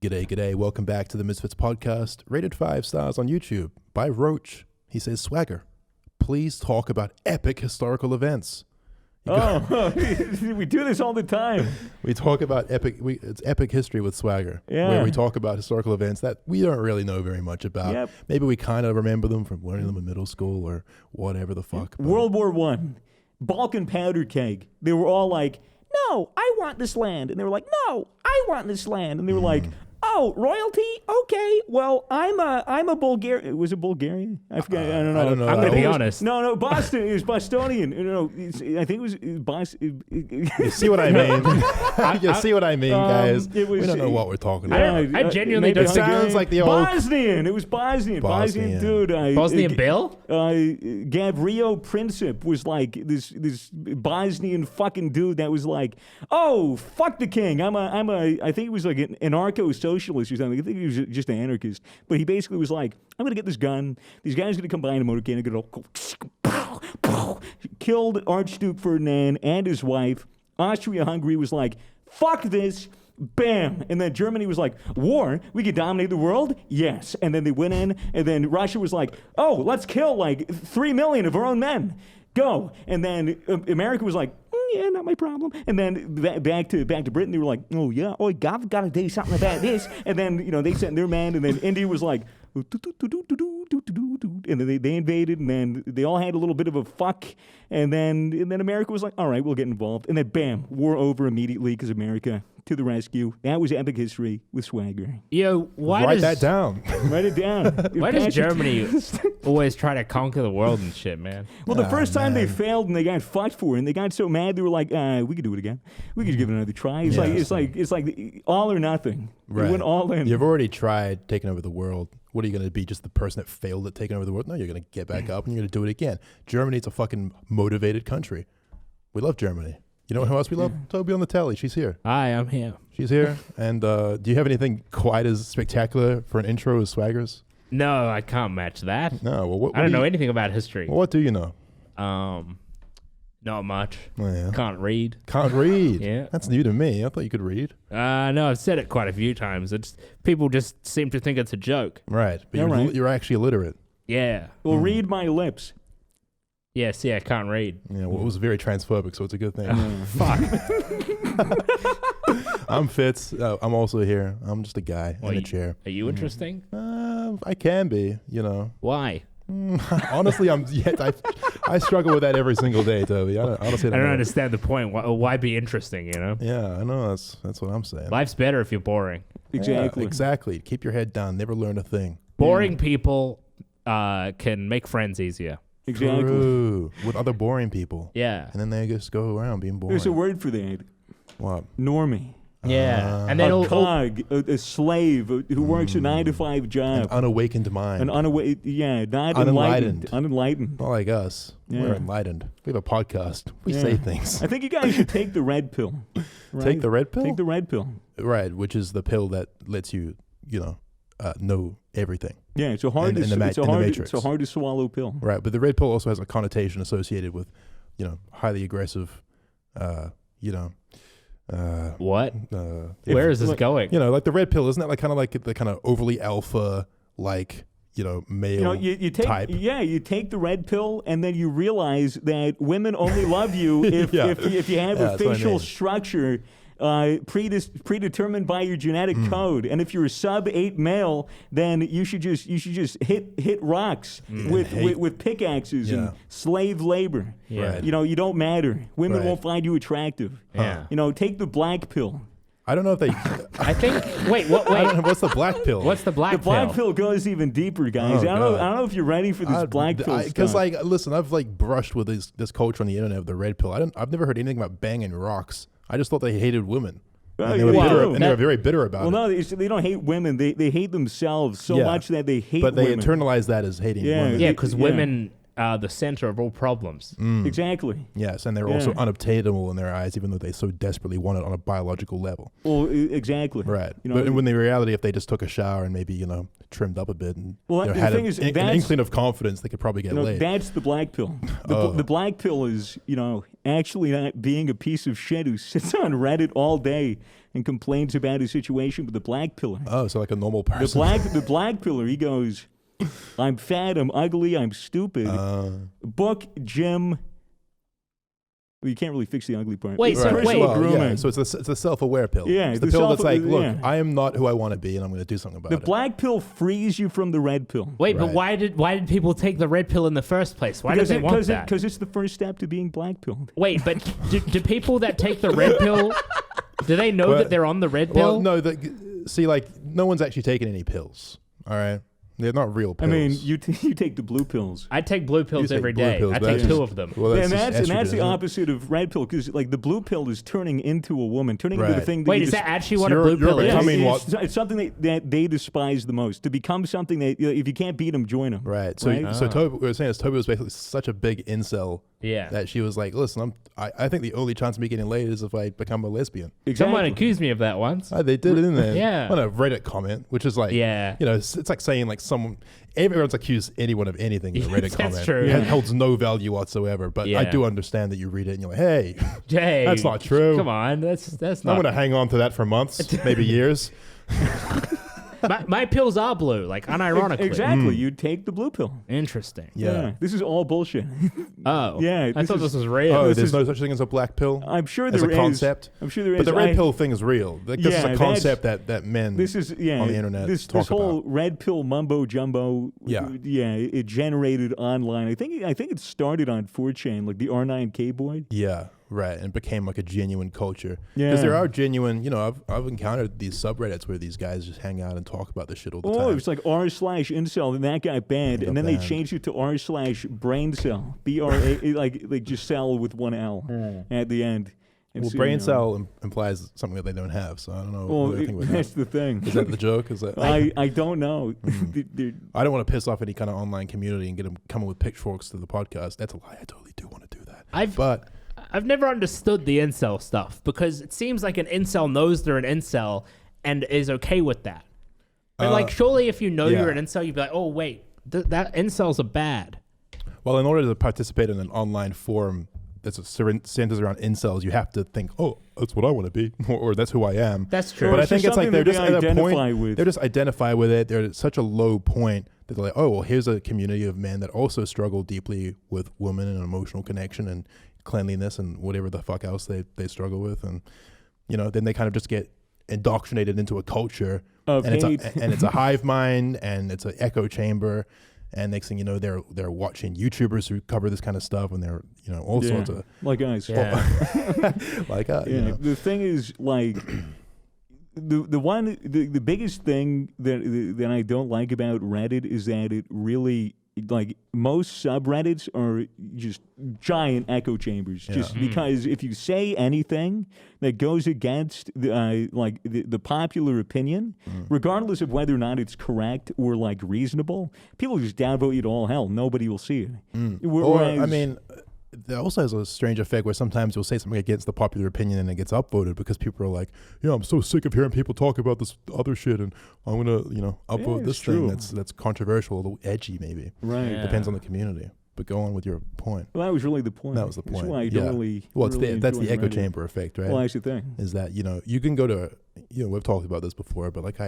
G'day, g'day. Welcome back to the Misfits Podcast, rated 5 stars on YouTube by Roach. He says, Swagger, please talk about epic historical events. We do this all the time. We talk about it's epic history with Swagger, where we talk about historical events that we don't really know very much about. Yep. Maybe we kind of remember them from learning them in middle school or whatever the fuck. World War I, Balkan powder keg. They were all like, no, I want this land. And they were like, no, I want this land. And they were like, oh, royalty? Okay. Well, I'm a Bulgarian. Was it Bulgarian? I forget. I don't know. I'm going to be honest. No, Boston. It was Bostonian. I think it was Boston. You see what I mean? You see what I mean, guys? We don't know what we're talking about. I genuinely don't think it sounds like the old Bosnian. It was Bosnian. Bosnian dude. Bosnian Bill? Gavrio Princip was like this Bosnian fucking dude that was like, oh, fuck the king. I think he was like an anarcho-socialist or something. I think he was just an anarchist. But he basically was like, I'm going to get this gun. These guys are going to come by in a motorcade and going to go, killed Archduke Ferdinand and his wife. Austria-Hungary was like, fuck this. Bam. And then Germany was like, war? We could dominate the world? Yes. And then they went in, and then Russia was like, oh, let's kill like 3 million of our own men. Go. And then America was like, yeah, not my problem. And then back to Britain, they were like, oh yeah, I've got to do something about this. And then they sent their man, and then India was like, and then they invaded, and then they all had a little bit of a fuck, and then America was like, all right, we'll get involved, and then bam, war over immediately because America to the rescue. That was epic history with Swagger. Yo, write that down. Write it down. Why does Germany always try to conquer the world and shit, man? Well, the first time they failed and they got fucked for it, and they got so mad they were like, we could do it again. We could give it another try. It's like all or nothing. Right. They went all in. You've already tried taking over the world. What are you going to be, just the person that failed at taking over the world? No, you're going to get back up and you're going to do it again. Germany's a fucking motivated country. We love Germany. You know who else we love? Toby on the telly. She's here. Hi, I'm here. She's here. And do you have anything quite as spectacular for an intro as Swagger's? No, I can't match that. No. Well, what I don't know anything about history. Well, what do you know? Not much. Oh, yeah. Can't read. Can't read? Yeah. That's new to me. I thought you could read. No, I've said it quite a few times. People just seem to think it's a joke. Right. But you're actually illiterate. Yeah. Well, read my lips. Yes, yeah, can't read. Yeah, well, it was very transphobic, so it's a good thing. Fuck. I'm Fitz. I'm also here. I'm just a guy in a chair. Are you interesting? I can be, Why? Honestly, I struggle with that every single day, Toby. Honestly, I don't understand the point. Why be interesting, Yeah, I know. That's what I'm saying. Life's better if you're boring. Exactly. Yeah, exactly. Keep your head down. Never learn a thing. Boring people can make friends easier. Exactly. True. With other boring people. Yeah. And then they just go around being boring. There's a word for that. What? Normie. Yeah. And then a cog, a slave who works a 9-to-5 job. An unawakened mind. Not Unenlightened. Unenlightened. Not like us. Yeah. We're enlightened. We have a podcast. We say things. I think you guys should take the red pill. Right? Take the red pill? Take the red pill. Right, which is the pill that lets you, know everything. Yeah, it's a hard to swallow pill. Right, but the red pill also has a connotation associated with, highly aggressive, what? Where is this going? Like the red pill, isn't that like kind of like the kind of overly alpha, like, male you take, type? Yeah, you take the red pill and then you realize that women only love you if you have a facial structure predetermined by your genetic code, and if you're a sub-8 male, then you should just hit rocks with pickaxes and slave labor. Yeah. Right. You don't matter. Women won't find you attractive. Yeah. Take the black pill. I don't know if they. I think. Wait. What's the black pill? What's the black pill? The black pill goes even deeper, guys. I don't know if you're ready for this black pill stuff. Because, listen, I've brushed with this culture on the internet of the red pill. I've never heard anything about banging rocks. I just thought they hated women. And they were very bitter about it. Well, no, they don't hate women. They hate themselves so much that they hate women. But they internalize that as hating women. Yeah, because women are the center of all problems. Exactly. Yes, and they're also unobtainable in their eyes, even though they so desperately want it on a biological level. Well, exactly. Right. But in the reality, if they just took a shower and maybe, trimmed up a bit and Well, you know, the had thing is, an that's- inkling of confidence, they could probably get laid. That's the black pill. The black pill is, actually not being a piece of shit who sits on Reddit all day and complains about his situation with the black pillar. Oh, so like a normal person. The black pillar, he goes, I'm fat, I'm ugly, I'm stupid. Book, gym. Well, you can't really fix the ugly part. Wait, so Personal wait. grooming. Yeah, so it's a self-aware pill. Yeah, it's the the pill that's like, look, yeah. I am not who I want to be, and I'm going to do something about The it. black pill frees you from the red pill. Wait, but Right. why did people take the red pill in the first place? Why did they want that? Because it's the first step to being black pilled. Wait, but do people that take the red pill, do they know that they're on the red pill? Well, no, see, like, no one's actually taking any pills, all right? They're not real pills. I mean, you take the blue pills. I take blue pills take every blue day. pills, I but take that's two just- of them. Well, and just that's the estrogen, isn't it? opposite of red pill, because like the blue pill is turning into a woman, turning into the Right. thing that Wait, you is just- that actually So what a you're- blue you're pill is? becoming it's something that they despise the most. To become something that if you can't beat them, join them. Right. So, Right? so Toby, we were saying is Toby was basically such a big incel Yeah. that she was like, listen, I think the only chance of me getting laid is if I become a lesbian. Someone Exactly. accused me of that once. They did it in there. Yeah. On a Reddit comment, which is like, Yeah. it's like saying like everyone's accused anyone of anything in a Reddit That's comment. true. It holds no value whatsoever. But I Yeah. do understand that you read it and you're like, hey, Hey, that's not true. Come on, that's I'm not. going to hang on to that for months, maybe years. My pills are blue, like unironically. Exactly. You take the blue pill. Interesting. Yeah. This is all bullshit. Oh. Yeah, I this thought is- this was real. Oh, this there's is- no such thing as a black pill? I'm sure As there a is. concept? I'm sure there is. But the red pill thing is real. Like, this is Yeah, a concept that men This is on the internet This talk whole about. red pill mumbo jumbo. Yeah. It generated online. I think it started on 4chan, like the R9K board. Yeah, right, and became like a genuine culture. Yeah. Because there are genuine, I've encountered these subreddits where these guys just hang out and talk about this shit all the Oh, time. it was like r/incel, and that got banned, and then they banned. changed it to r/braincell, BRA, like just cell with one L at the end. And Well, so, brain cell implies something that they don't have, so I don't know. Well, what I think about that's that. the thing. Is that the joke? Is that I don't know. I don't want to piss off any kind of online community and get them coming with pitchforks to the podcast. That's a lie. I totally do want to do that. I've never understood the incel stuff because it seems like an incel knows they're an incel and is okay with that. But like, surely if you know yeah. you're an incel, you'd be like, oh wait, that incels are bad. Well, in order to participate in an online forum that's centers around incels, you have to think, oh, that's what I want to be, or that's who I am. That's true. Or But I it's think just it's like something they're that just they at a identify point. with. They're just identify with it. They're at such a low point that they're like, oh, well, here's a community of men that also struggle deeply with women and emotional connection and cleanliness and whatever the fuck else they struggle with, and then they kind of just get indoctrinated into a culture Of and hate. it's a hive mind and it's an echo chamber. And next thing you know, they're watching YouTubers who cover this kind of stuff, and they're all sorts of like us. Yeah. like Yeah. The thing is, like, the biggest thing that I don't like about Reddit is that it really, like, most subreddits are just giant echo chambers. Yeah. Just because if you say anything that goes against the popular opinion, regardless of whether or not it's correct or like reasonable, people just downvote you to all hell. Nobody will see it. Or I mean, there also has a strange effect where sometimes you'll say something against the popular opinion and it gets upvoted because people are like, I'm so sick of hearing people talk about this other shit, and I'm gonna upvote it's this true. thing that's controversial, a little edgy maybe. Right. Yeah. Depends on the community. But go on with your point. Well, that was really the point. That was the That's point. why I Yeah. don't really. Well, it's really that's the enjoy echo Reddit. chamber effect, right? Well, that's the thing. Is that you can go to we've talked about this before, but like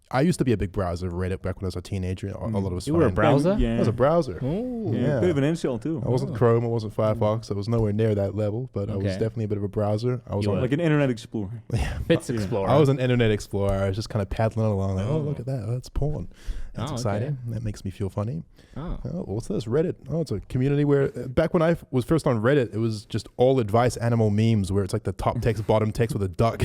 I used to be a big browser of Reddit back when I was a teenager. A lot of us You were a browser? Yeah. I was a browser. Oh. Yeah, a bit of an incel too. I wasn't Chrome, I wasn't Firefox. I was nowhere near that level, but I was Okay. definitely a bit of a browser. I was You on were. Like an Internet Explorer. Fits Explorer. I was an Internet Explorer. I was just kind of paddling along like, oh, look at that. Oh, that's porn. That's Oh, exciting. That makes me feel funny. Oh. Oh, what's this? Reddit. Oh, it's a community where back when I was first on Reddit, it was just all advice animal memes where it's like the top text, bottom text with a duck.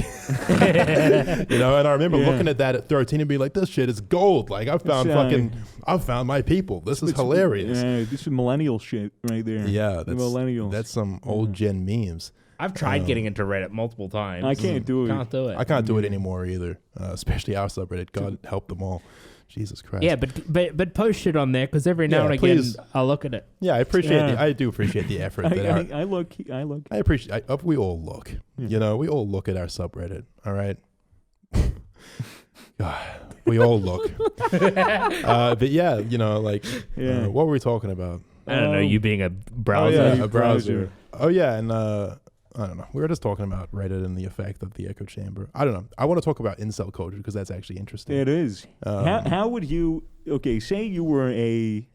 And I remember looking at that at 13 and being like, this shit is gold. Like I've found my people. This is hilarious. Yeah, this is millennial shit right there. Yeah, The millennials. that's some old gen memes. I've tried getting into Reddit multiple times. I can't do it. Can't do it. I can't do it anymore either, especially our subreddit. God help them all. Jesus Christ. Yeah, but post shit on there because every now Yeah, and again please. I'll look at it. Yeah, I appreciate. Yeah. I do appreciate the effort. that I look. I appreciate. We all look. We all look at our subreddit. All right. God. We all look. But yeah, you know, like, what were we talking about? I don't know. You being a browser. Oh, yeah, a browser. Oh yeah, and I don't know. We were just talking about Reddit and the effect of the echo chamber. I don't know. I want to talk about incel culture because that's actually interesting. It is. How would you? Okay, say you were a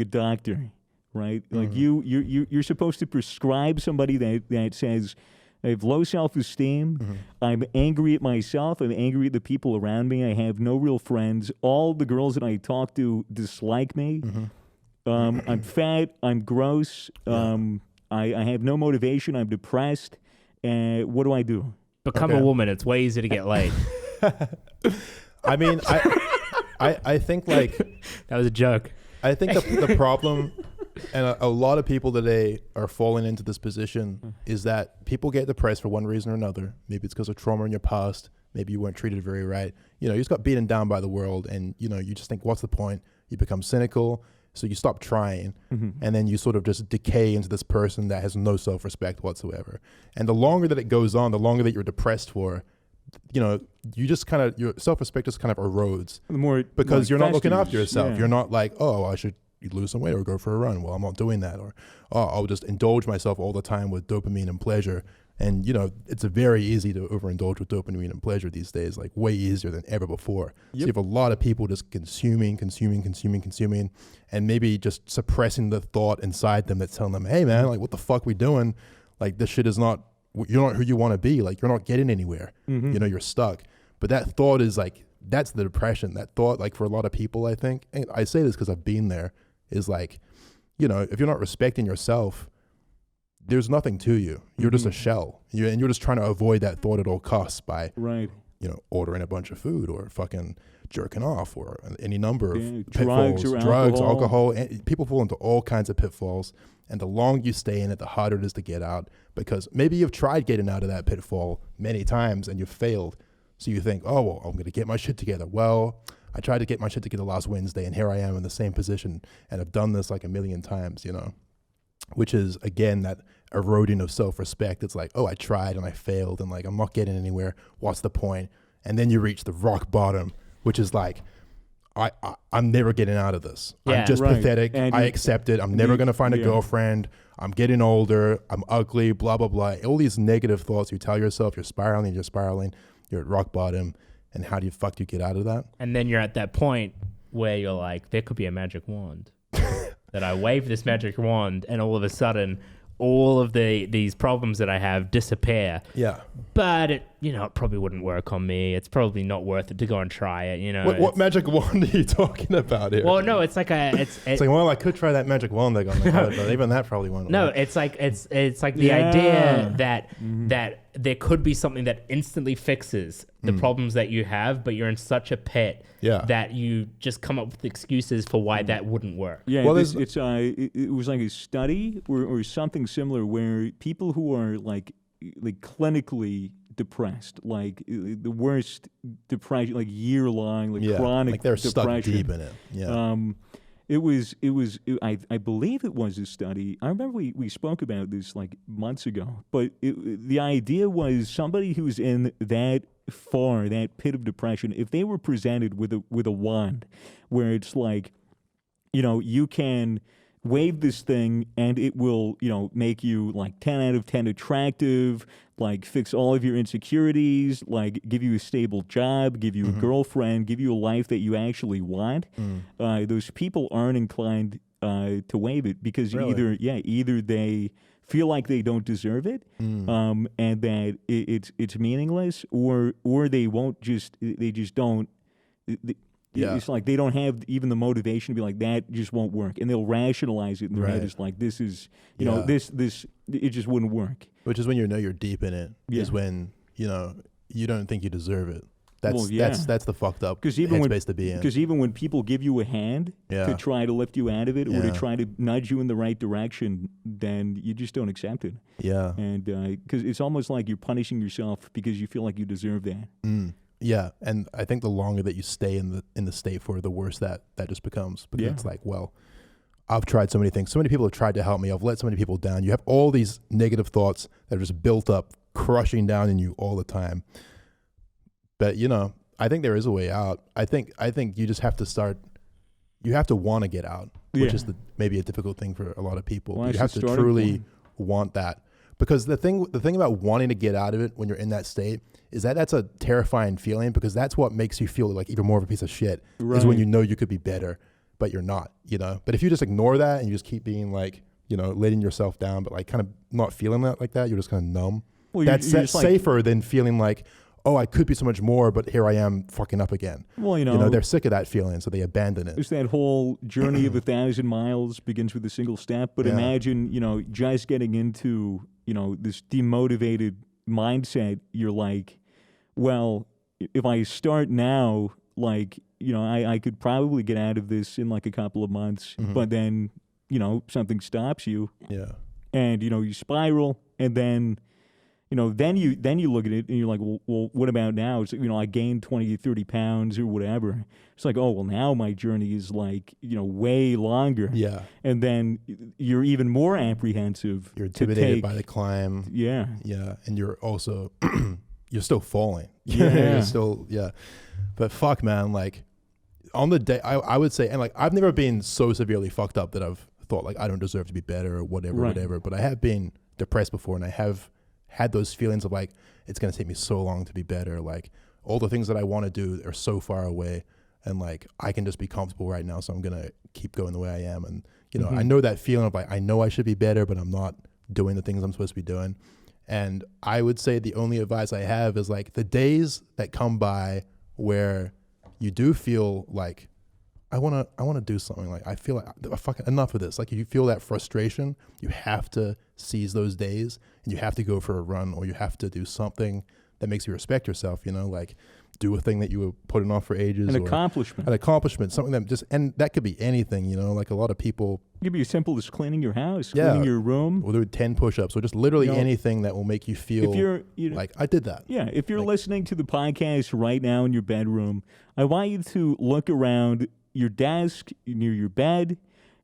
doctor, right? Like you're supposed to prescribe somebody that says, I have low self-esteem. I'm angry at myself. I'm angry at the people around me. I have no real friends. All the girls that I talk to dislike me. I'm fat. I'm gross. I have no motivation. I'm depressed. What do I do? Become a woman. It's way easier to get laid. I mean, I think like that was a joke. I think the problem, and a lot of people today are falling into this position, is that people get depressed for one reason or another. Maybe it's because of trauma in your past. Maybe you weren't treated very right. You know, you just got beaten down by the world, and you know, you just think, what's the point? You become cynical, so you stop trying, and then you sort of just decay into this person that has no self-respect whatsoever. And the longer that it goes on, the longer that you're depressed for, you know, you just kind of, your self-respect just kind of erodes. The more because you're not looking after yourself. You're not like, oh, I should lose some weight or go for a run. Well, I'm not doing that. Or, oh, I'll just indulge myself all the time with dopamine and pleasure. And, you know, it's very easy to overindulge with dopamine and pleasure these days, like way easier than ever before. So you have a lot of people just consuming, and maybe just suppressing the thought inside them that's telling them, hey, man, like, what the fuck we doing? Like, this shit is not, you're not who you want to be. Like, you're not getting anywhere. You know, you're stuck. But that thought is like, that's the depression. That thought, like, for a lot of people, I think, and I say this because I've been there, is like, you know, if you're not respecting yourself, there's nothing to you. You're just a shell. And you're just trying to avoid that thought at all costs by, you know, ordering a bunch of food or fucking jerking off or any number of pitfalls, drugs, alcohol. And people fall into all kinds of pitfalls. And the longer you stay in it, the harder it is to get out, because maybe you've tried getting out of that pitfall many times and you've failed. So you think, oh, well, I'm going to get my shit together. Well, I tried to get my shit together last Wednesday, and here I am in the same position, and I've done this like a million times, you know, which is, again, that eroding of self-respect. It's like, oh, I tried and I failed, and like, I'm not getting anywhere. What's the point? And then you reach the rock bottom, which is like, I'm never getting out of this. I'm just pathetic. And I accept it. I'm never going to find a girlfriend. I'm getting older. I'm ugly, blah, blah, blah. All these negative thoughts you tell yourself, you're spiraling. You're at rock bottom. And how do you get out of that? And then you're at that point where you're like, there could be a magic wand. That I wave this magic wand, and all of a sudden, all of these problems that I have disappear. Yeah. But it probably wouldn't work on me. It's probably not worth it to go and try it. You know. What magic wand are you talking about here? Well, no, it's like it's like, well, I could try that magic wand they got on the code, but even that probably won't. No, it's like the idea that there could be something that instantly fixes the problems that you have, but you're in such a pit that you just come up with excuses for why that wouldn't work. Yeah, well, it was like a study or something similar where people who are like clinically depressed, like the worst depression, like year-long, like chronic like they're depression. Stuck deep in it. Yeah. I believe it was a study. I remember we spoke about this like months ago, but the idea was somebody who's in that pit of depression, if they were presented with a wand where it's like, you know, you can wave this thing and it will, you know, make you like 10 out of 10 attractive, like fix all of your insecurities, like give you a stable job, give you a girlfriend, give you a life that you actually want. Those people aren't inclined to wave it because either they feel like they don't deserve it, and that it's meaningless, or they just don't. It's like they don't have even the motivation to be like, that just won't work, and they'll rationalize it in their head. It's like, this is, you know, this it just wouldn't work. Which is when you know you're deep in it. Is when, you know, you don't think you deserve it. That's the fucked up headspace to be in. Because even when people give you a hand to try to lift you out of it or to try to nudge you in the right direction, then you just don't accept it. Yeah. And because it's almost like you're punishing yourself because you feel like you deserve that. Yeah, and I think the longer that you stay in the state for, the worse that just becomes. Because it's like, well, I've tried so many things. So many people have tried to help me. I've let so many people down. You have all these negative thoughts that are just built up, crushing down in you all the time. But, you know, I think there is a way out. I think you just have to start. You have to want to get out, which is maybe a difficult thing for a lot of people. Well, you have to truly want that, because the thing about wanting to get out of it when you're in that state is that that's a terrifying feeling, because that's what makes you feel like even more of a piece of shit. Is when you know you could be better, but you're not. But if you just ignore that and you just keep being like, letting yourself down, but like kind of not feeling that like that, you're just kind of numb. Well, that's safer than feeling like, oh, I could be so much more, but here I am fucking up again. Well, they're sick of that feeling, so they abandon it. It's that whole journey of 1,000 miles begins with a single step. But imagine, just getting into, this demotivated mindset. You're like, well, if I start now, like, I could probably get out of this in like a couple of months. But then, something stops you. Yeah. And, you spiral, and then... then you look at it and you're like, well, what about now? It's, I gained 20, 30 pounds or whatever. It's like, oh, well, now my journey is like, way longer. Yeah. And then you're even more apprehensive. You're intimidated by the climb. Yeah. Yeah. And you're also, you're still falling. Yeah. You're still, But fuck, man, like on the day, I would say, and like, I've never been so severely fucked up that I've thought like, I don't deserve to be better or whatever, but I have been depressed before, and I have had those feelings of like, it's going to take me so long to be better. Like all the things that I want to do are so far away, and like, I can just be comfortable right now. So I'm going to keep going the way I am. And, I know that feeling of like, I know I should be better, but I'm not doing the things I'm supposed to be doing. And I would say the only advice I have is like the days that come by where you do feel like, I want to do something. Like I feel like fucking enough of this. Like you feel that frustration, you have to seize those days, and you have to go for a run, or you have to do something that makes you respect yourself. Like do a thing that you were putting off for ages. An accomplishment, something that just, and that could be anything. Like a lot of people. It could be as simple as cleaning your house, cleaning your room, or do 10 push-ups, or just literally anything that will make you feel like I did that. Yeah, if you're listening to the podcast right now in your bedroom, I want you to look around your desk, near your bed.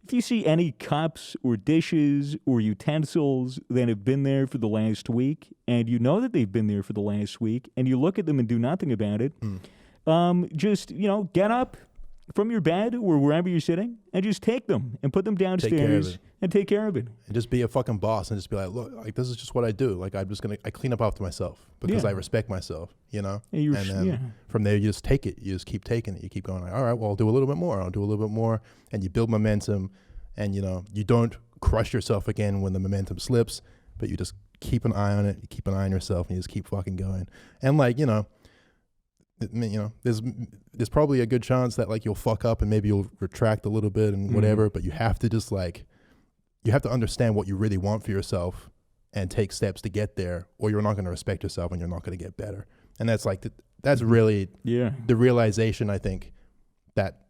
If you see any cups or dishes or utensils that have been there for the last week, and you know that they've been there for the last week, and you look at them and do nothing about it, just, get up from your bed or wherever you're sitting and just take them and put them downstairs and take care of it. And just be a fucking boss and just be like, look, like this is just what I do. Like I clean up after myself because I respect myself, And then from there you just take it. You just keep taking it. You keep going like, all right, well, I'll do a little bit more. I'll do a little bit more. And you build momentum, and you don't crush yourself again when the momentum slips, but you just keep an eye on it. You keep an eye on yourself, and you just keep fucking going. And like, there's probably a good chance that like you'll fuck up and maybe you'll retract a little bit and whatever, but you have to just like, you have to understand what you really want for yourself and take steps to get there, or you're not going to respect yourself and you're not going to get better. And that's like, that's really the realization, I think, that,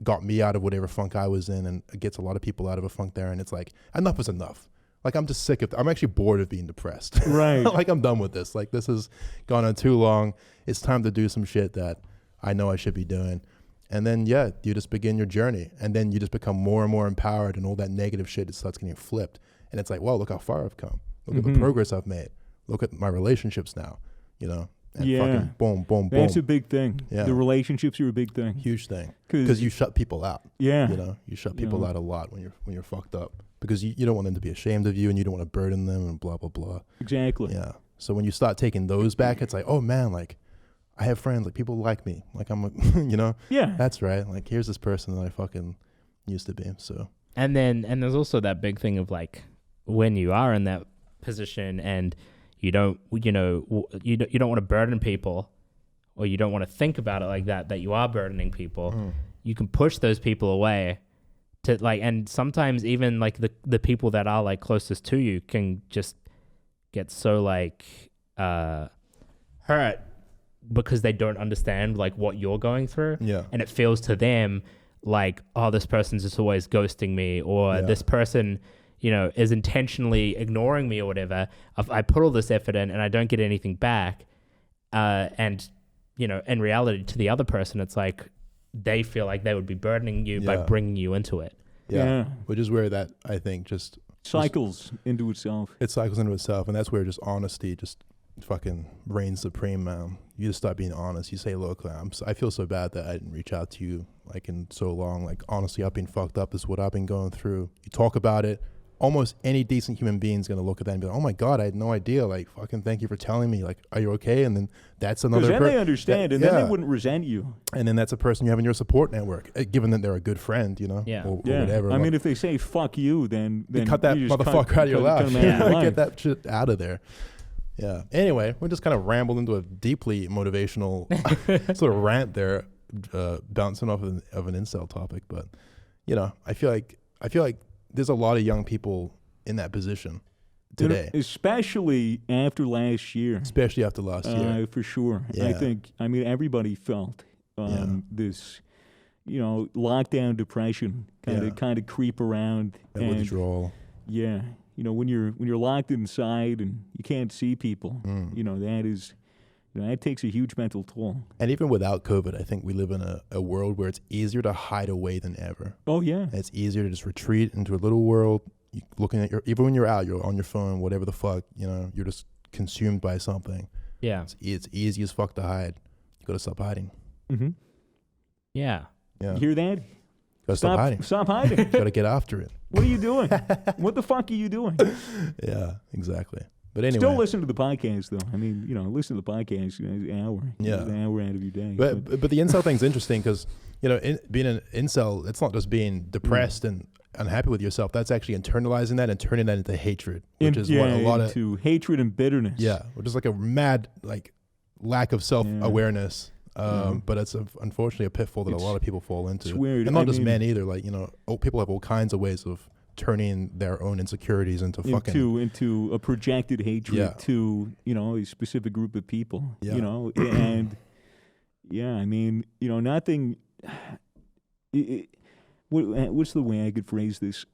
got me out of whatever funk I was in, and it gets a lot of people out of a funk there. And it's like, enough is enough. Like, I'm just sick of, I'm actually bored of being depressed. Right. Like, I'm done with this. Like, this has gone on too long. It's time to do some shit that I know I should be doing. And then, you just begin your journey. And then you just become more and more empowered, and all that negative shit, it starts getting flipped. And it's like, well, look how far I've come. Look at the progress I've made. Look at my relationships now, And fucking boom, boom, boom. That's a big thing. Yeah. The relationships are a big thing. Huge thing. Because you shut people out. Yeah. You shut people out a lot when you're fucked up. Because you don't want them to be ashamed of you, and you don't want to burden them and blah, blah, blah. Exactly. Yeah. So when you start taking those back, it's like, oh man, like I have friends, like people like me. Like I'm, Yeah. That's right. Like here's this person that I fucking used to be. So. And there's also that big thing of like, when you are in that position and you don't want to burden people, or you don't want to think about it like that you are burdening people, you can push those people away to like, and sometimes even like the people that are like closest to you can just get so like hurt because they don't understand like what you're going through. Yeah. And it feels to them like, oh, this person's just always ghosting me, or this person, is intentionally ignoring me or whatever. I put all this effort in and I don't get anything back. And, in reality to the other person, it's like they feel like they would be burdening you by bringing you into it. Yeah. Which is where that, I think, just cycles into itself. It cycles into itself. And that's where just honesty just fucking reigns supreme, man. You just start being honest. You say, look, I feel so bad that I didn't reach out to you like in so long. Like, honestly, I've been fucked up. This is what I've been going through. You talk about it. Almost any decent human being is going to look at that and be like, oh my God, I had no idea. Like, fucking thank you for telling me. Like, are you okay? And then that's another person. Because then they understand, and then they wouldn't resent you. And then that's a person you have in your support network, given that they're a good friend, you know? Or whatever. I mean, if they say fuck you, then you cut that motherfucker out of your life. Get that shit out of there. Yeah. Anyway, we just kind of rambled into a deeply motivational sort of rant there, bouncing off of an incel topic. But, you know, I feel like there's a lot of young people in that position today. Especially after last year. For sure. Yeah. I mean, everybody felt this, you know, lockdown depression kind of creep around. And withdrawal. Yeah. You know, when you're locked inside and you can't see people, you know, that takes a huge mental toll. And even without COVID, I think we live in a world where it's easier to hide away than ever. Oh, yeah. And it's easier to just retreat into a little world. Looking at even when you're out, you're on your phone, whatever the fuck, you know, you're just consumed by something. Yeah. It's easy as fuck to hide. You got to stop hiding. Mm-hmm. Yeah. You hear that? Gotta stop hiding. Stop hiding. Gotta get after it. What are you doing? What the fuck are you doing? Yeah, exactly. But anyway. Still listen to the podcast, though. I mean, you know, listen to the podcast, you know, an hour. Yeah. An hour out of your day. But the incel thing's interesting because, you know, being an incel, it's not just being depressed and unhappy with yourself. That's actually internalizing that and turning that into hatred, which is what a lot of... into hatred and bitterness. Yeah, which is like a mad, like, lack of self-awareness. But it's unfortunately a pitfall that a lot of people fall into. It's weird. And not just men either. Like, you know, people have all kinds of ways of turning their own insecurities into a projected hatred to, you know, a specific group of people. Yeah. You know, and I mean, you know, nothing. What's the way I could phrase this?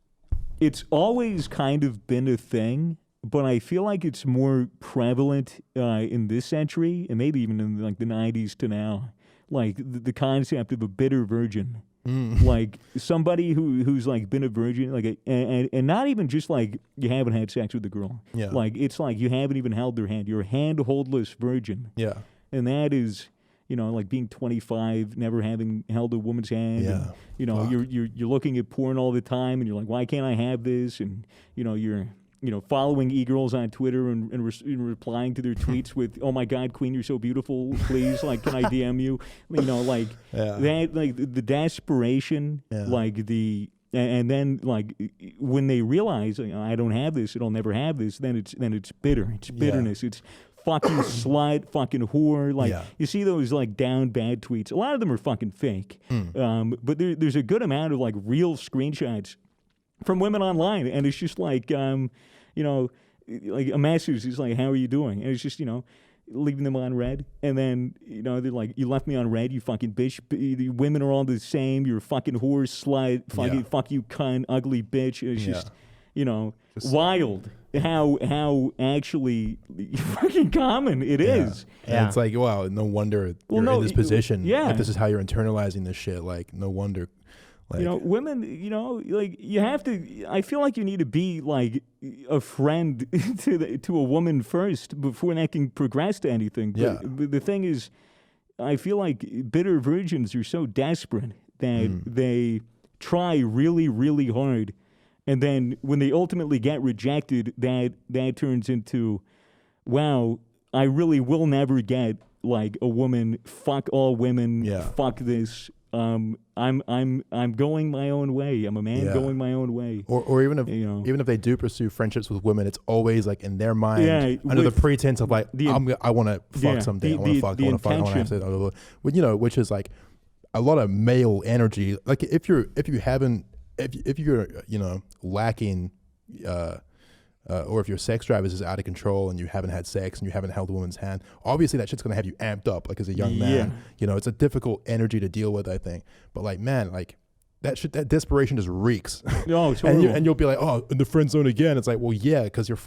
It's always kind of been a thing, but I feel like it's more prevalent in this century, and maybe even in like the 90s to now. Like the concept of a bitter virgin, like somebody who's like been a virgin, like and not even just like you haven't had sex with the girl. Yeah. Like it's like you haven't even held their hand. You're a handholdless virgin. Yeah. And that is, you know, like being 25, never having held a woman's hand. Yeah. And, you know, you're looking at porn all the time, and you're like, why can't I have this? And you know, you're following e-girls on Twitter and replying to their tweets with, oh my God, Queen, you're so beautiful. Please, like, can I DM you? You know, like that, like the desperation, like and then like when they realize, you know, I don't have this, it'll never have this. Then it's bitter. It's bitterness. It's fucking slut, fucking whore. Like you see those like down bad tweets. A lot of them are fucking fake. But there's a good amount of like real screenshots from women online, and it's just like, you know, like a message is like, how are you doing? And it's just, you know, leaving them on red. And then, you know, they're like, you left me on red, you fucking bitch. The women are all the same. You're a fucking whore, slut, fuck you, cunt, ugly bitch. And it's just, you know, wild how actually fucking common it is. And it's like, wow, no wonder you're in this position. If this is how you're internalizing this shit, like, no wonder. Like, you know, women, you know, like you have to. I feel like you need to be like a friend to a woman first before that can progress to anything. But the thing is, I feel like bitter virgins are so desperate that they try really, really hard, and then when they ultimately get rejected, that turns into, wow, I really will never get like a woman. Fuck all women. Fuck this. I'm going my own way. I'm a man going my own way. Or even if even if they do pursue friendships with women, it's always like in their mind under the pretense of like I want to fuck someday. I want to fuck. I want to fuck. I want to have sex. But you know, which is like a lot of male energy. Like if you're you know lacking. Or if your sex drive is out of control and you haven't had sex and you haven't held a woman's hand, obviously that shit's gonna have you amped up, like as a young man. You know, it's a difficult energy to deal with, I think. But like, man, like that desperation just reeks. No, it's horrible. and you'll be like, oh, in the friend zone again. It's like, well, yeah, because your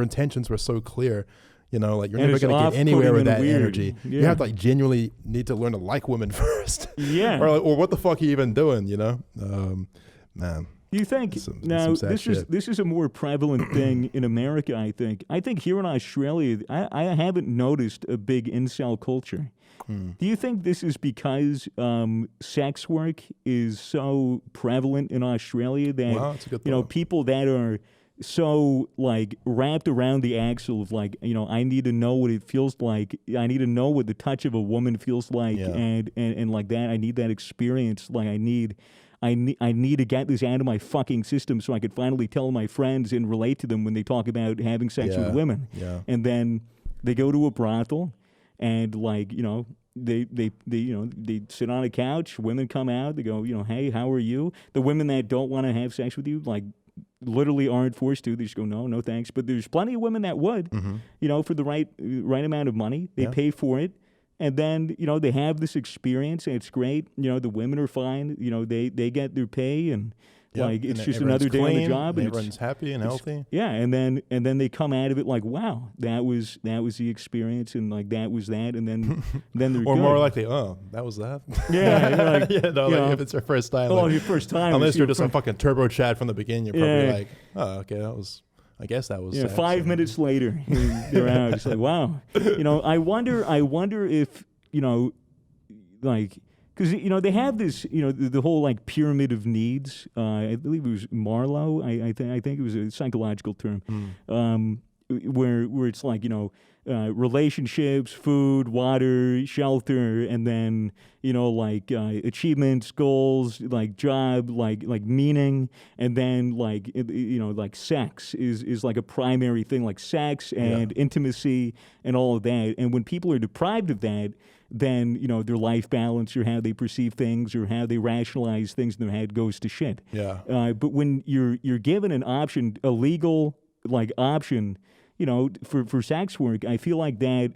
intentions were so clear. You know, like you're never gonna get anywhere with that energy. You have to like genuinely need to learn to like women first. Yeah. or what the fuck are you even doing? You know, man. You think this is a more prevalent thing in America? I think here in Australia, I haven't noticed a big incel culture. Do you think this is because sex work is so prevalent in Australia that that's a good thought. People that are so like wrapped around the axle of like I need to know what it feels like. I need to know what the touch of a woman feels like, and like that. I need that experience. Like I need to get this out of my fucking system so I could finally tell my friends and relate to them when they talk about having sex with women. Yeah. And then they go to a brothel, and like they sit on a couch. Women come out. They go, hey, how are you? The women that don't want to have sex with you, like, literally aren't forced to. They just go, no thanks. But there's plenty of women that would, for the right amount of money. They pay for it. And then, they have this experience, and it's great. The women are fine. They get their pay, and like it's just another day on the job, and everyone's happy and healthy. Yeah, and then they come out of it like, wow, that was the experience, and like that was that, and then they're or good. more likely, that was that. Yeah, like, if it's your first time. Oh, your first time. Unless you're just a fucking turbo chat from the beginning, you're probably like, oh, okay, that was. I guess that was. 5 minutes later, they're out. It's like, wow. I wonder if like. Because, they have this, the whole, like, pyramid of needs. I believe it was Marlowe. I think it was a psychological term. Where it's like, relationships, food, water, shelter, and then, like, achievements, goals, like, job, like meaning, and then, like, like, sex is like a primary thing, like sex and intimacy and all of that. And when people are deprived of that, then, their life balance or how they perceive things or how they rationalize things in their head goes to shit. Yeah. But when you're given an option, a legal, like, option, for sex work, I feel like that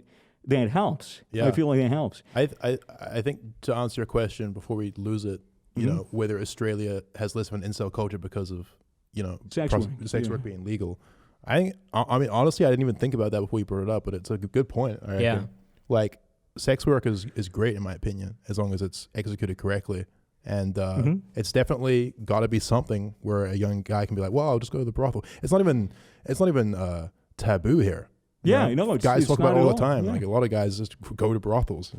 helps. Yeah. I feel like that helps. I think to answer your question before we lose it, whether Australia has less of an incel culture because of, sex work being legal. I mean, honestly, I didn't even think about that before you brought it up, but it's a good point. I reckon. Like, sex work is great in my opinion, as long as it's executed correctly. And it's definitely got to be something where a young guy can be like, well, I'll just go to the brothel. It's not even taboo here. Yeah, guys talk about it all the time. Yeah. Like a lot of guys just go to brothels.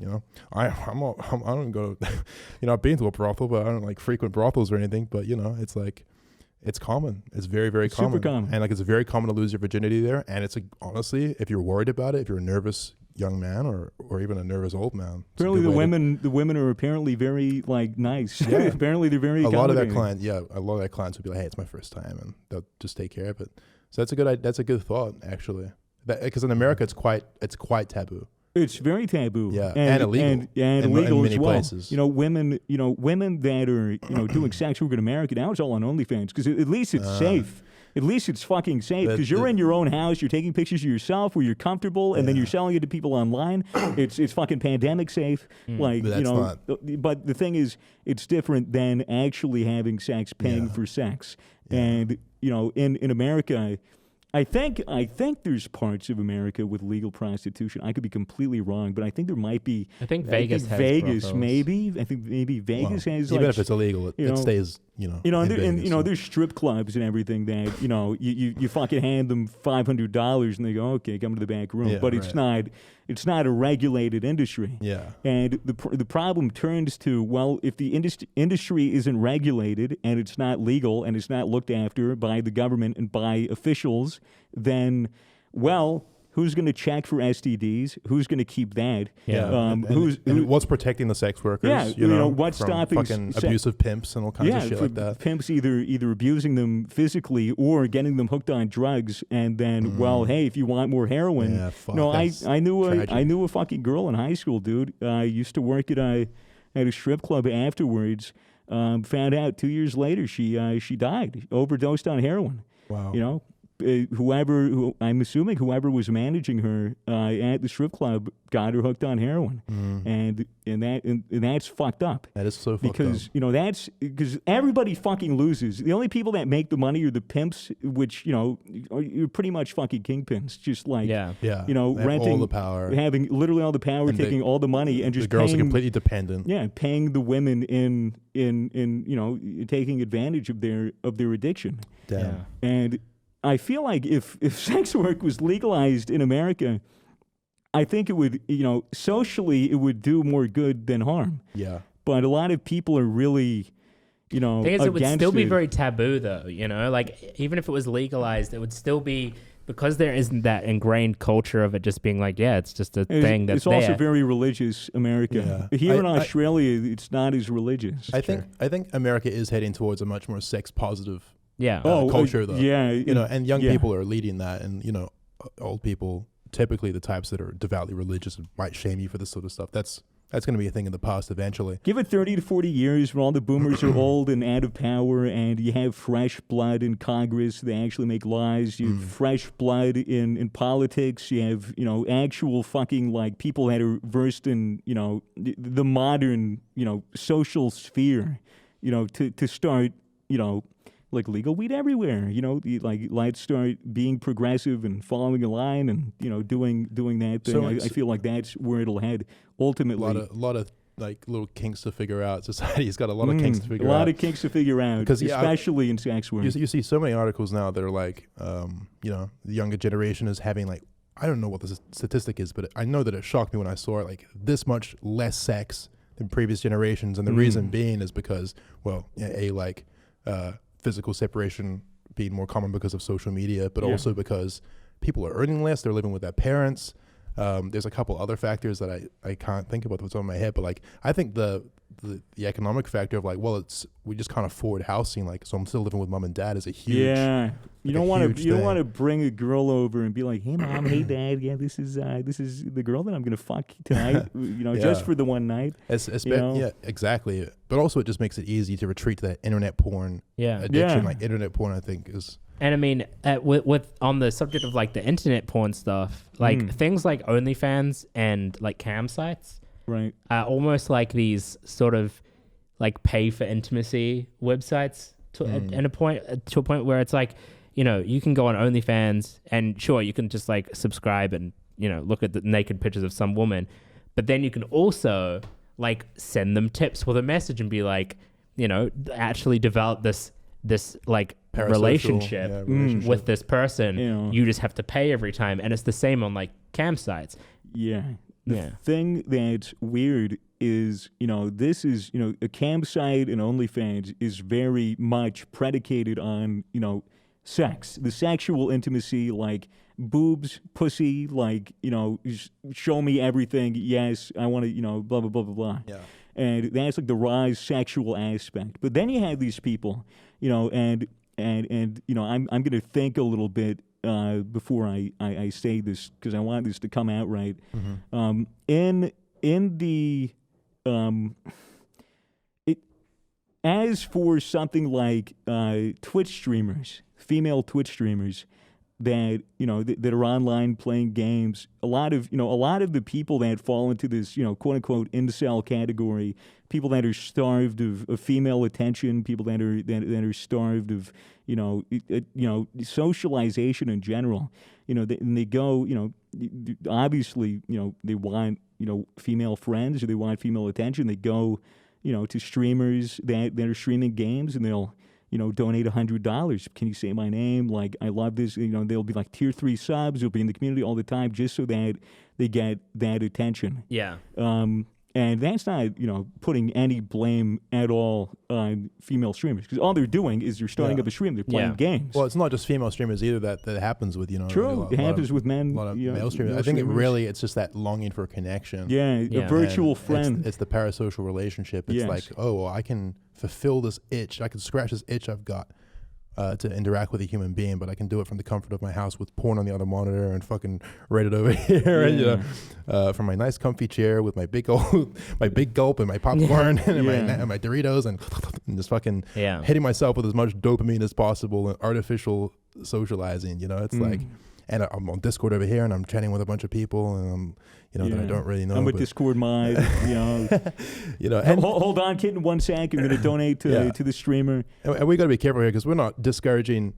I don't go. I've been to a brothel, but I don't like frequent brothels or anything. But it's like it's common. It's very, very common. Super common. And like it's very common to lose your virginity there. And it's honestly, if you're worried about it, if you're a nervous young man or even a nervous old man. Apparently the women are apparently very like nice. Yeah. Apparently they're very a lot of their clients will be like, hey, it's my first time, and they'll just take care of it. So that's a good thought actually. Because in America it's quite taboo. It's very taboo. Yeah, and illegal. And illegal in many as well. places. Women that are doing sex work in America now, it's all on OnlyFans because at least it's safe. At least it's fucking safe because you're in your own house. You're taking pictures of yourself where you're comfortable, and then you're selling it to people online. It's fucking pandemic safe. Like but the thing is, it's different than actually having sex, paying for sex, and in America. I think there's parts of America with legal prostitution. I could be completely wrong, but I think there might be. I think Vegas has Vegas, brothels. maybe. I think maybe Vegas has. Even if it's illegal, it stays. There's strip clubs and everything that you fucking hand them $500 and they go, okay, come to the back room. Yeah, but it's not a regulated industry. Yeah. And the problem turns to, well, if the industry isn't regulated and it's not legal and it's not looked after by the government and by officials, then, well, who's going to check for STDs? Who's going to keep that? Yeah. And what's protecting the sex workers? Yeah. What's from stopping fucking abusive pimps and all kinds of shit like that? Pimps either abusing them physically or getting them hooked on drugs, and then well, hey, if you want more heroin, I knew a fucking girl in high school, dude. I used to work at a strip club afterwards. Found out 2 years later she died, overdosed on heroin. Wow. whoever was managing her at the strip club got her hooked on heroin, and that's fucked up. That is so fucked because up. That's because everybody fucking loses. The only people that make the money are the pimps, which you're pretty much fucking kingpins, just like renting all the power, having literally all the power, and taking all the money, and just the girls paying, are completely dependent. Yeah, paying the women in taking advantage of their addiction. Damn. Yeah. And I feel like if sex work was legalized in America, I think it would, socially it would do more good than harm. Yeah. But a lot of people are really, thing is, it would against still be it. very taboo, though. Like even if it was legalized, it would still be, because there isn't that ingrained culture of it just being like, yeah, it's just a thing that's It's also very religious, America. Yeah. Here in Australia, it's not as religious. I think America is heading towards a much more sex positive yeah. culture, though. Yeah. And young people are leading that, and old people, typically the types that are devoutly religious, might shame you for this sort of stuff. That's going to be a thing in the past eventually. Give it 30 to 40 years when all the boomers are old and out of power, and you have fresh blood in Congress. They actually make laws. You have fresh blood in politics. You have, actual fucking, like, people that are versed in, the modern, social sphere, to start, like legal weed everywhere, let's start being progressive and following a line and, doing that thing. So I feel like that's where it'll head ultimately. A lot of like little kinks to figure out. Society's got a lot of kinks to figure out. A lot of kinks to figure out, because especially in sex work. You see so many articles now that are like, the younger generation is having, like, I don't know what the statistic is, but I know that it shocked me when I saw it, like this much less sex than previous generations. And the reason being is because, physical separation being more common because of social media, but also because people are earning less, they're living with their parents. There's a couple other factors that I can't think about what's on my head, but like I think the economic factor of like, we just can't afford housing, like, so I'm still living with mom and dad is a huge you don't want to bring a girl over and be like, hey mom, hey dad, this is the girl that I'm gonna fuck tonight, just for the one night. Yeah, exactly. But also it just makes it easy to retreat to that internet porn addiction. Like internet porn, I think is. And I mean, with on the subject of like the internet porn stuff, like things like OnlyFans and like cam sites, right, are almost like these sort of like pay for intimacy websites to a point where it's like, you can go on OnlyFans and sure, you can just like subscribe and look at the naked pictures of some woman, but then you can also like send them tips with a message and be like, actually develop this like Parasocial, relationship with this person. You just have to pay every time, and it's the same on like cam sites. The thing that's weird is, this is, a campsite and OnlyFans is very much predicated on, sex, the sexual intimacy, like boobs, pussy, like, show me everything. Yes, I want to, blah, blah, blah, blah, blah. Yeah. And that's like the raw sexual aspect. But then you have these people, and I'm going to think a little bit before I say this, because I want this to come out right. As for something like Twitch streamers, female Twitch streamers that that are online playing games, a lot of the people that fall into this quote unquote incel category, people that are starved of female attention, people that are starved of socialization in general, and they go, obviously, they want female friends, or they want female attention. They go to streamers that are streaming games, and they'll donate $100. Can you say my name? Like, I love this. They'll be like tier 3 subs. They'll be in the community all the time just so that they get that attention. Yeah. And that's not, putting any blame at all on female streamers, because all they're doing is they're starting up a stream. They're playing games. Well, it's not just female streamers either that happens with, True. It happens with men. A lot of male streamers. I think it's just that longing for a connection. A virtual friend. It's the parasocial relationship. It's like, I can fulfill this itch. I can scratch this itch I've got to interact with a human being, but I can do it from the comfort of my house with porn on the other monitor and fucking Reddit over here, and from my nice comfy chair with my big gulp and my popcorn and my Doritos and just fucking hitting myself with as much dopamine as possible and artificial socializing, you know? It's like, and I'm on Discord over here and I'm chatting with a bunch of people and I'm, you know, that I don't really know. I'm a Discord mod, you know. You know, and hold on, kid, in 1 sec. I'm going to donate to the streamer. And we got to be careful here because we're not discouraging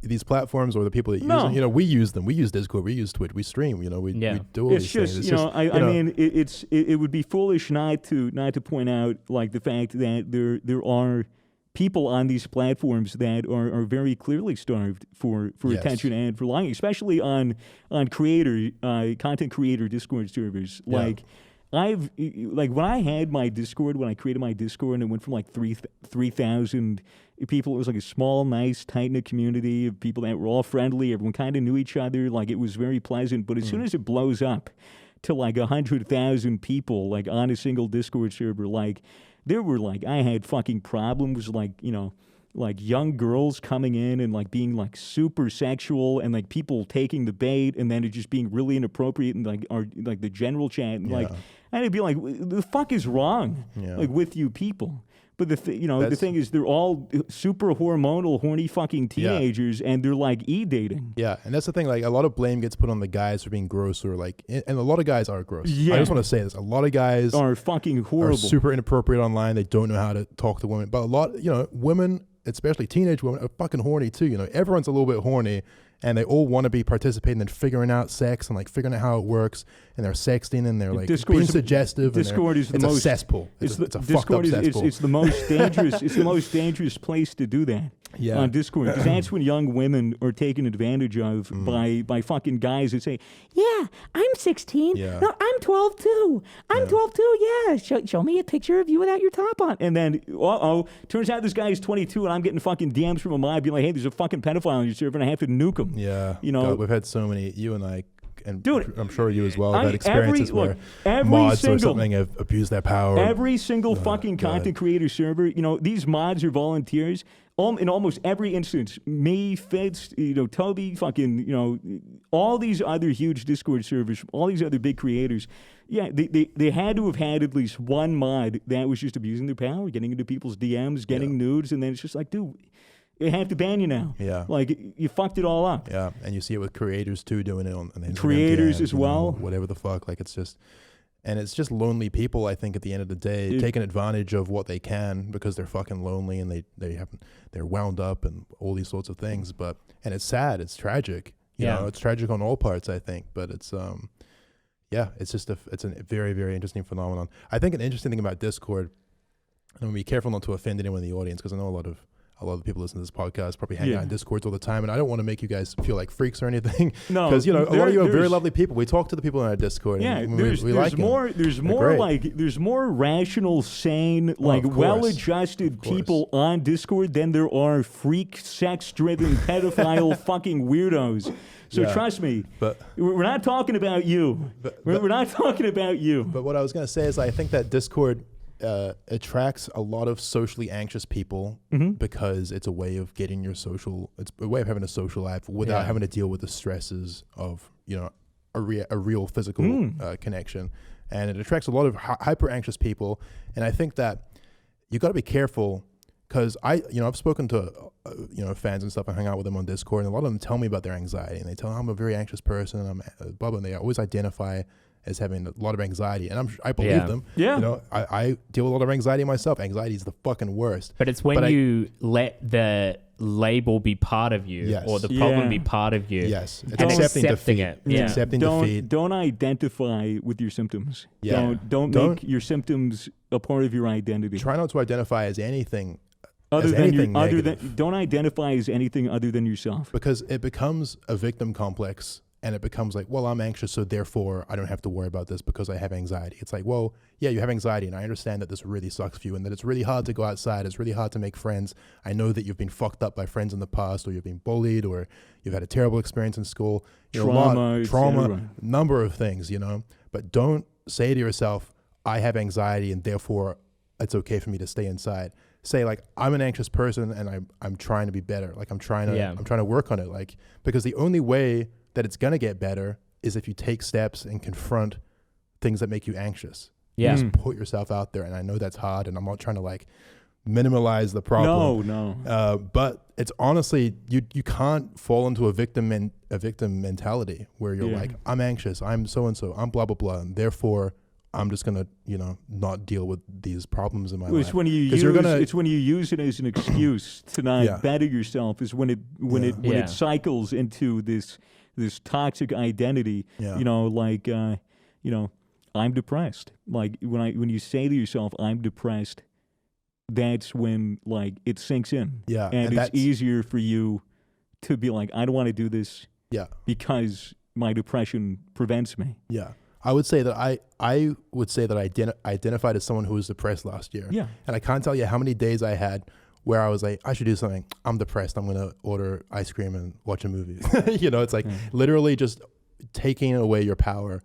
these platforms or the people that use them. You know, we use them. We use Discord. We use Twitch. We stream. You know, we do all these things. It's just, I mean, it would be foolish not to point out like the fact that there are people on these platforms that are very clearly starved for attention and for lying, especially on content creator Discord servers. Like when I had my Discord, when I created my Discord, and it went from like 3,000 people. It was like a small, nice, tight-knit community of people that were all friendly. Everyone kind of knew each other. Like it was very pleasant. But as soon as it blows up to like 100,000 people, like on a single Discord server, like there were like, I had fucking problems, like, you know, like young girls coming in and like being like super sexual and like people taking the bait and then it just being really inappropriate and like like the general chat and like, and I'd be like, the fuck is wrong like with you people? But the thing is, they're all super hormonal, horny fucking teenagers, and they're like e-dating. Yeah, and that's the thing. Like a lot of blame gets put on the guys for being gross, or like, and a lot of guys are gross. Yeah. I just want to say this: a lot of guys are fucking horrible, are super inappropriate online. They don't know how to talk to women. But a lot, you know, women, especially teenage women, are fucking horny too. You know, everyone's a little bit horny. And they all want to be participating in figuring out sex and like figuring out how it works. And they're sexting and they're like being suggestive. Discord is it's a cesspool. It's a fucked up cesspool. It's the most dangerous. It's the most dangerous place to do that. On Discord, because that's when young women are taken advantage of by fucking guys that say, "Yeah, I'm 16. Yeah. No, I'm 12 too. I'm 12 too. Yeah, show me a picture of you without your top on." And then, turns out this guy is 22, and I'm getting fucking DMs from a mob being like, "Hey, there's a fucking pedophile on your server, and I have to nuke him." Yeah, you know, God, we've had so many. You and I. And dude, I'm sure you as well have had experiences where mods or something have abused their power. Every single fucking content creator server, you know, these mods are volunteers. In almost every instance, me, Fitz, you know, Toby, fucking, you know, all these other huge Discord servers, all these other big creators, they had to have had at least one mod that was just abusing their power, getting into people's DMs, getting nudes, and then it's just like, dude, they have to ban you now. Yeah. Like, you fucked it all up. Yeah, and you see it with creators, too, doing it on creators as well. Whatever the fuck. Like, it's just lonely people, I think, at the end of the day, taking advantage of what they can because they're fucking lonely and they're wound up and all these sorts of things. And it's sad. It's tragic. You know, it's tragic on all parts, I think. But it's, it's just it's a very, very interesting phenomenon. I think an interesting thing about Discord, I'm going to be careful not to offend anyone in the audience because I know a lot of the people listening to this podcast probably hang out in Discords all the time, and I don't want to make you guys feel like freaks or anything. No, because you know a lot of you are very lovely people. We talk to the people in our Discord. Yeah, and there's more rational, sane, well-adjusted people on Discord than there are freak, sex-driven, pedophile, fucking weirdos. So trust me, but we're not talking about you. We're not talking about you. But what I was going to say is, I think that Discord attracts a lot of socially anxious people because it's a way of getting it's a way of having a social life without having to deal with the stresses of, you know, a real physical connection. And it attracts a lot of hyper anxious people. And I think that you got to be careful because I've spoken to, fans and stuff. I hang out with them on Discord, and a lot of them tell me about their anxiety, and they tell me I'm a very anxious person, and I'm blah, blah, and they always identify as having a lot of anxiety, and I believe them. Yeah, you know, I deal with a lot of anxiety myself. Anxiety is the fucking worst. But it's when you let the label be part of you, or the problem be part of you. Yes, it's accepting it. Accepting defeat. Don't identify with your symptoms. Yeah, don't make your symptoms a part of your identity. Try not to identify as anything. Don't identify as anything other than yourself, because it becomes a victim complex. And it becomes like, well, I'm anxious, so therefore I don't have to worry about this because I have anxiety. It's like, well, yeah, you have anxiety, and I understand that this really sucks for you, and that it's really hard to go outside. It's really hard to make friends. I know that you've been fucked up by friends in the past, or you've been bullied, or you've had a terrible experience in school. Trauma, number of things, you know. But don't say to yourself, I have anxiety, and therefore it's okay for me to stay inside. Say like, I'm an anxious person, and I'm trying to be better. Like I'm trying to work on it. Like, because the only way that it's going to get better is if you take steps and confront things that make you anxious. Yeah. Just put yourself out there. And I know that's hard, and I'm not trying to like minimize the problem. No. But it's honestly, you can't fall into a victim mentality where you're like, I'm anxious, I'm so and so, I'm blah blah blah, and therefore I'm just gonna, not deal with these problems in my life. It's when you use it as an excuse to not better yourself. Is when it cycles into this toxic identity. Yeah. I'm depressed. Like when you say to yourself, I'm depressed, that's when like it sinks in. Yeah, and it's easier for you to be like, I don't want to do this. Yeah, because my depression prevents me. Yeah. I would say that I identified as someone who was depressed last year. Yeah. And I can't tell you how many days I had where I was like, I should do something. I'm depressed. I'm going to order ice cream and watch a movie. It's like literally just taking away your power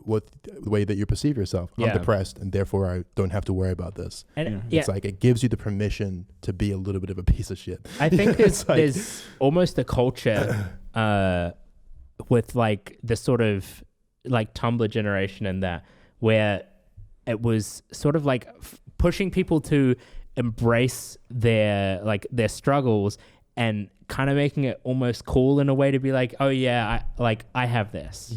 with the way that you perceive yourself. I'm depressed and therefore I don't have to worry about this. And it's like it gives you the permission to be a little bit of a piece of shit. I think there's almost a culture with like the sort of like Tumblr generation and that, where it was sort of like pushing people to embrace their struggles and kind of making it almost cool in a way to be like, oh yeah, I have this,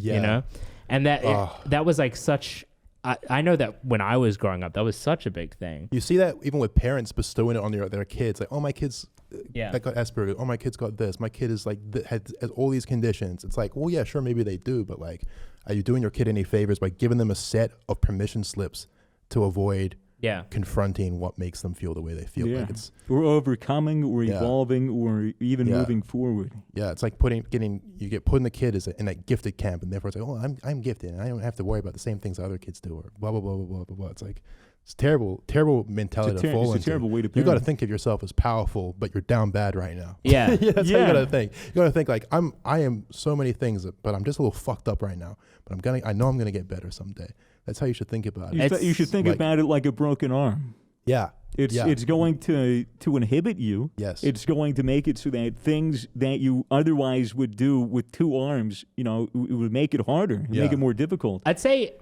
and that was like such. I know that when I was growing up, that was such a big thing. You see that even with parents bestowing it on their kids, like, oh, my kids that got Asperger's, oh, my kid's got this, my kid is like has all these conditions. It's like, well, yeah, sure, maybe they do, but like, are you doing your kid any favors by giving them a set of permission slips to avoid confronting what makes them feel the way they feel? Like it's or overcoming or evolving or even moving forward. Yeah, it's like you get put in the kid in that gifted camp, and therefore it's like, oh, I'm gifted and I don't have to worry about the same things other kids do, or blah blah blah blah blah blah blah. It's like it's terrible mentality to fall into. It's a terrible way to. You got to think of yourself as powerful, but you're down bad right now. Yeah, that's how you got to think. You got to think like I am so many things, but I'm just a little fucked up right now. But I know I'm gonna get better someday. That's how you should think about it. You should think about it like a broken arm. Yeah. It's going to inhibit you. Yes. It's going to make it so that things that you otherwise would do with two arms, it would make it harder, make it more difficult. I'd say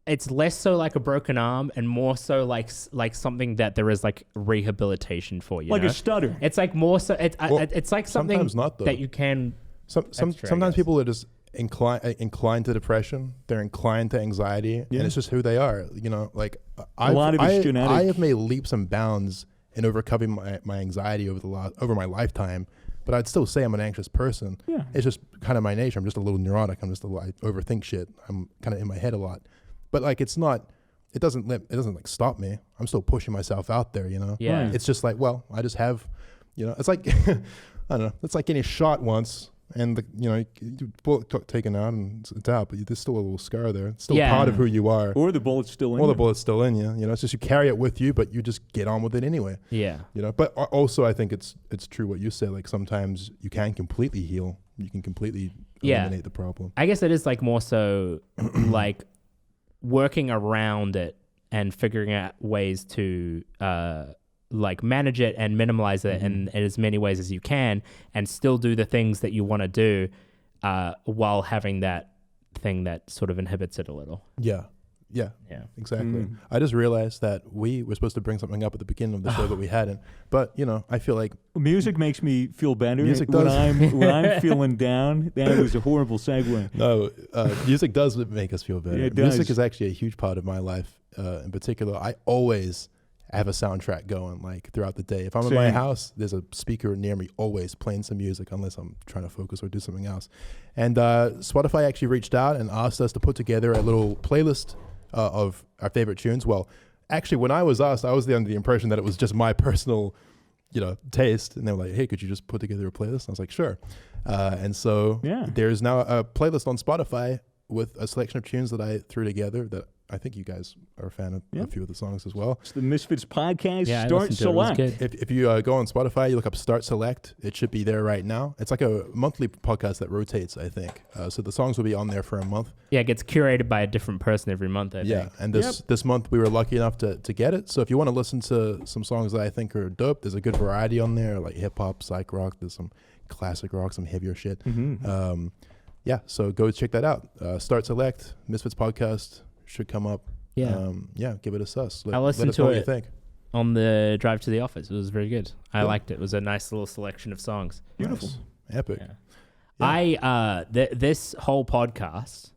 it's less so like a broken arm and more so like something that there is like rehabilitation for, like a stutter. It's like more so it's like something sometimes not, though. that you can. Sometimes people are just inclined to depression. They're inclined to anxiety, and it's just who they are. Like a lot of it's genetic. I have made leaps and bounds in overcoming my anxiety over my lifetime, but I'd still say I'm an anxious person. Yeah. It's just kind of my nature. I'm just a little neurotic. I overthink shit. I'm kind of in my head a lot, but like it doesn't like stop me. I'm still pushing myself out there. Yeah. It's just like, well, I just have, it's like I don't know. It's like getting shot once. And the bullet got taken out and it's out, but there's still a little scar there. It's still part of who you are. Or the bullet's still in you. Or the bullet's still in you. It's just you carry it with you, but you just get on with it anyway. Yeah. But also I think it's true what you say. Like sometimes you can completely heal. You can completely eliminate the problem. I guess it is like more so like working around it and figuring out ways to like manage it and minimize it in as many ways as you can, and still do the things that you want to do while having that thing that sort of inhibits it a little. Yeah, exactly. I just realized that we were supposed to bring something up at the beginning of the show that we hadn't, but I feel like music makes me feel better. Music does. When I'm feeling down. That was a horrible segue. No, music does make us feel better. Yeah, it does. Music is actually a huge part of my life. In particular, I always have a soundtrack going like throughout the day. If I'm in my house, there's a speaker near me always playing some music, unless I'm trying to focus or do something else. And Spotify actually reached out and asked us to put together a little playlist of our favorite tunes. Well, actually, when I was asked, I was under the impression that it was just my personal, taste. And they were like, hey, could you just put together a playlist? And I was like, sure. And so there's now a playlist on Spotify with a selection of tunes that I threw together that I think you guys are a fan of a few of the songs as well. It's the Misfits Podcast. Start Select. If you go on Spotify, you look up Start Select. It should be there right now. It's like a monthly podcast that rotates, I think. So the songs will be on there for a month. Yeah, it gets curated by a different person every month, I think. Yeah, and this month we were lucky enough to get it. So if you want to listen to some songs that I think are dope, there's a good variety on there, like hip-hop, psych rock. There's some classic rock, some heavier shit. So go check that out. Start Select, Misfits Podcast should come up. Yeah. Give it a sus. I'll listen let us to know it. What you think. on the drive to the office. It was very good. I liked it. It was a nice little selection of songs. Beautiful. Nice. Epic. Yeah. I this whole podcast,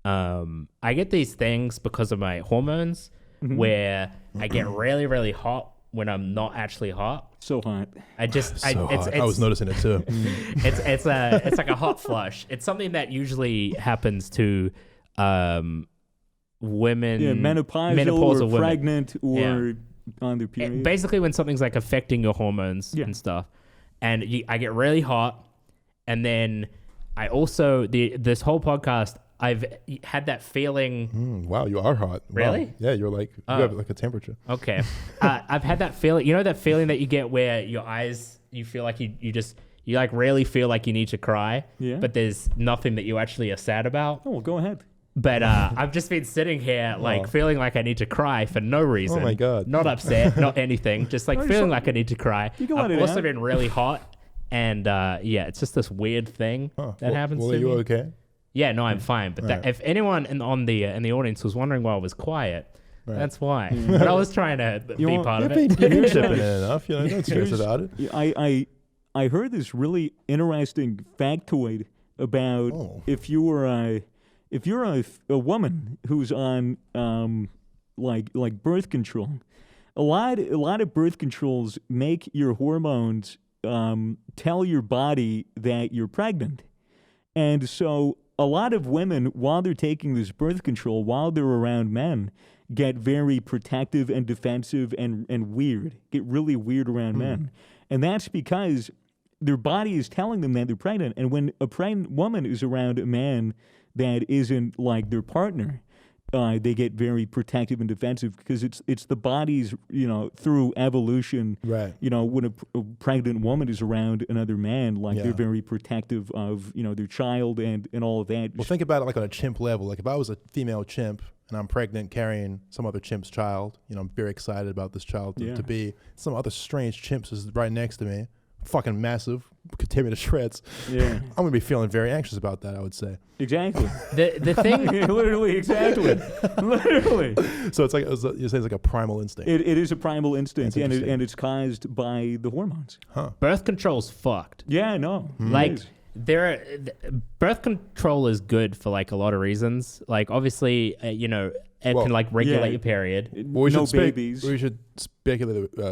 I get these things because of my hormones where I get really, really hot when I'm not actually hot. So hot. I was noticing it too. It's like a hot flush. It's something that usually happens to women, menopausal or pregnant or on their period. Basically, when something's like affecting your hormones and stuff, and I get really hot, and then I also this whole podcast I've had that feeling. Wow, you are hot. Really? Wow. Yeah, you're like you have like a temperature. Okay, I've had that feeling. You know that feeling that you get where your eyes, you feel like you like really feel like you need to cry. Yeah. But there's nothing that you actually are sad about. Oh, well, go ahead. But I've just been sitting here like feeling like I need to cry for no reason. Oh my God. Not upset, not anything. Just like feeling like I need to cry. I've also been really hot, and it's just this weird thing that happens to me. Are you okay? Yeah, no, I'm fine. But if anyone in the audience was wondering why I was quiet, that's why. But I was trying to be part of it. You're chipping in enough. Don't stress about it. I heard this really interesting factoid about if you're a woman who's on like birth control, a lot of birth controls make your hormones tell your body that you're pregnant, and so a lot of women, while they're taking this birth control, while they're around men, get very protective and defensive and weird, get really weird around men, and that's because their body is telling them that they're pregnant, and when a pregnant woman is around a man that isn't like their partner, they get very protective and defensive because it's the body's, through evolution. Right. When a pregnant woman is around another man, they're very protective of, their child and all of that. Well, think about it like on a chimp level. Like if I was a female chimp and I'm pregnant carrying some other chimp's child, I'm very excited about this child to be. Some other strange chimps is right next to me. Fucking massive, could tear me to shreds. Yeah, I'm gonna be feeling very anxious about that. I would say exactly. The thing, literally, exactly, literally. So it's like you say, it's like a primal instinct. It is a primal instinct, and it's caused by the hormones. Birth control's fucked. Yeah, no, like birth control is good for like a lot of reasons. Like obviously, it can like regulate your period. Well, babies. We should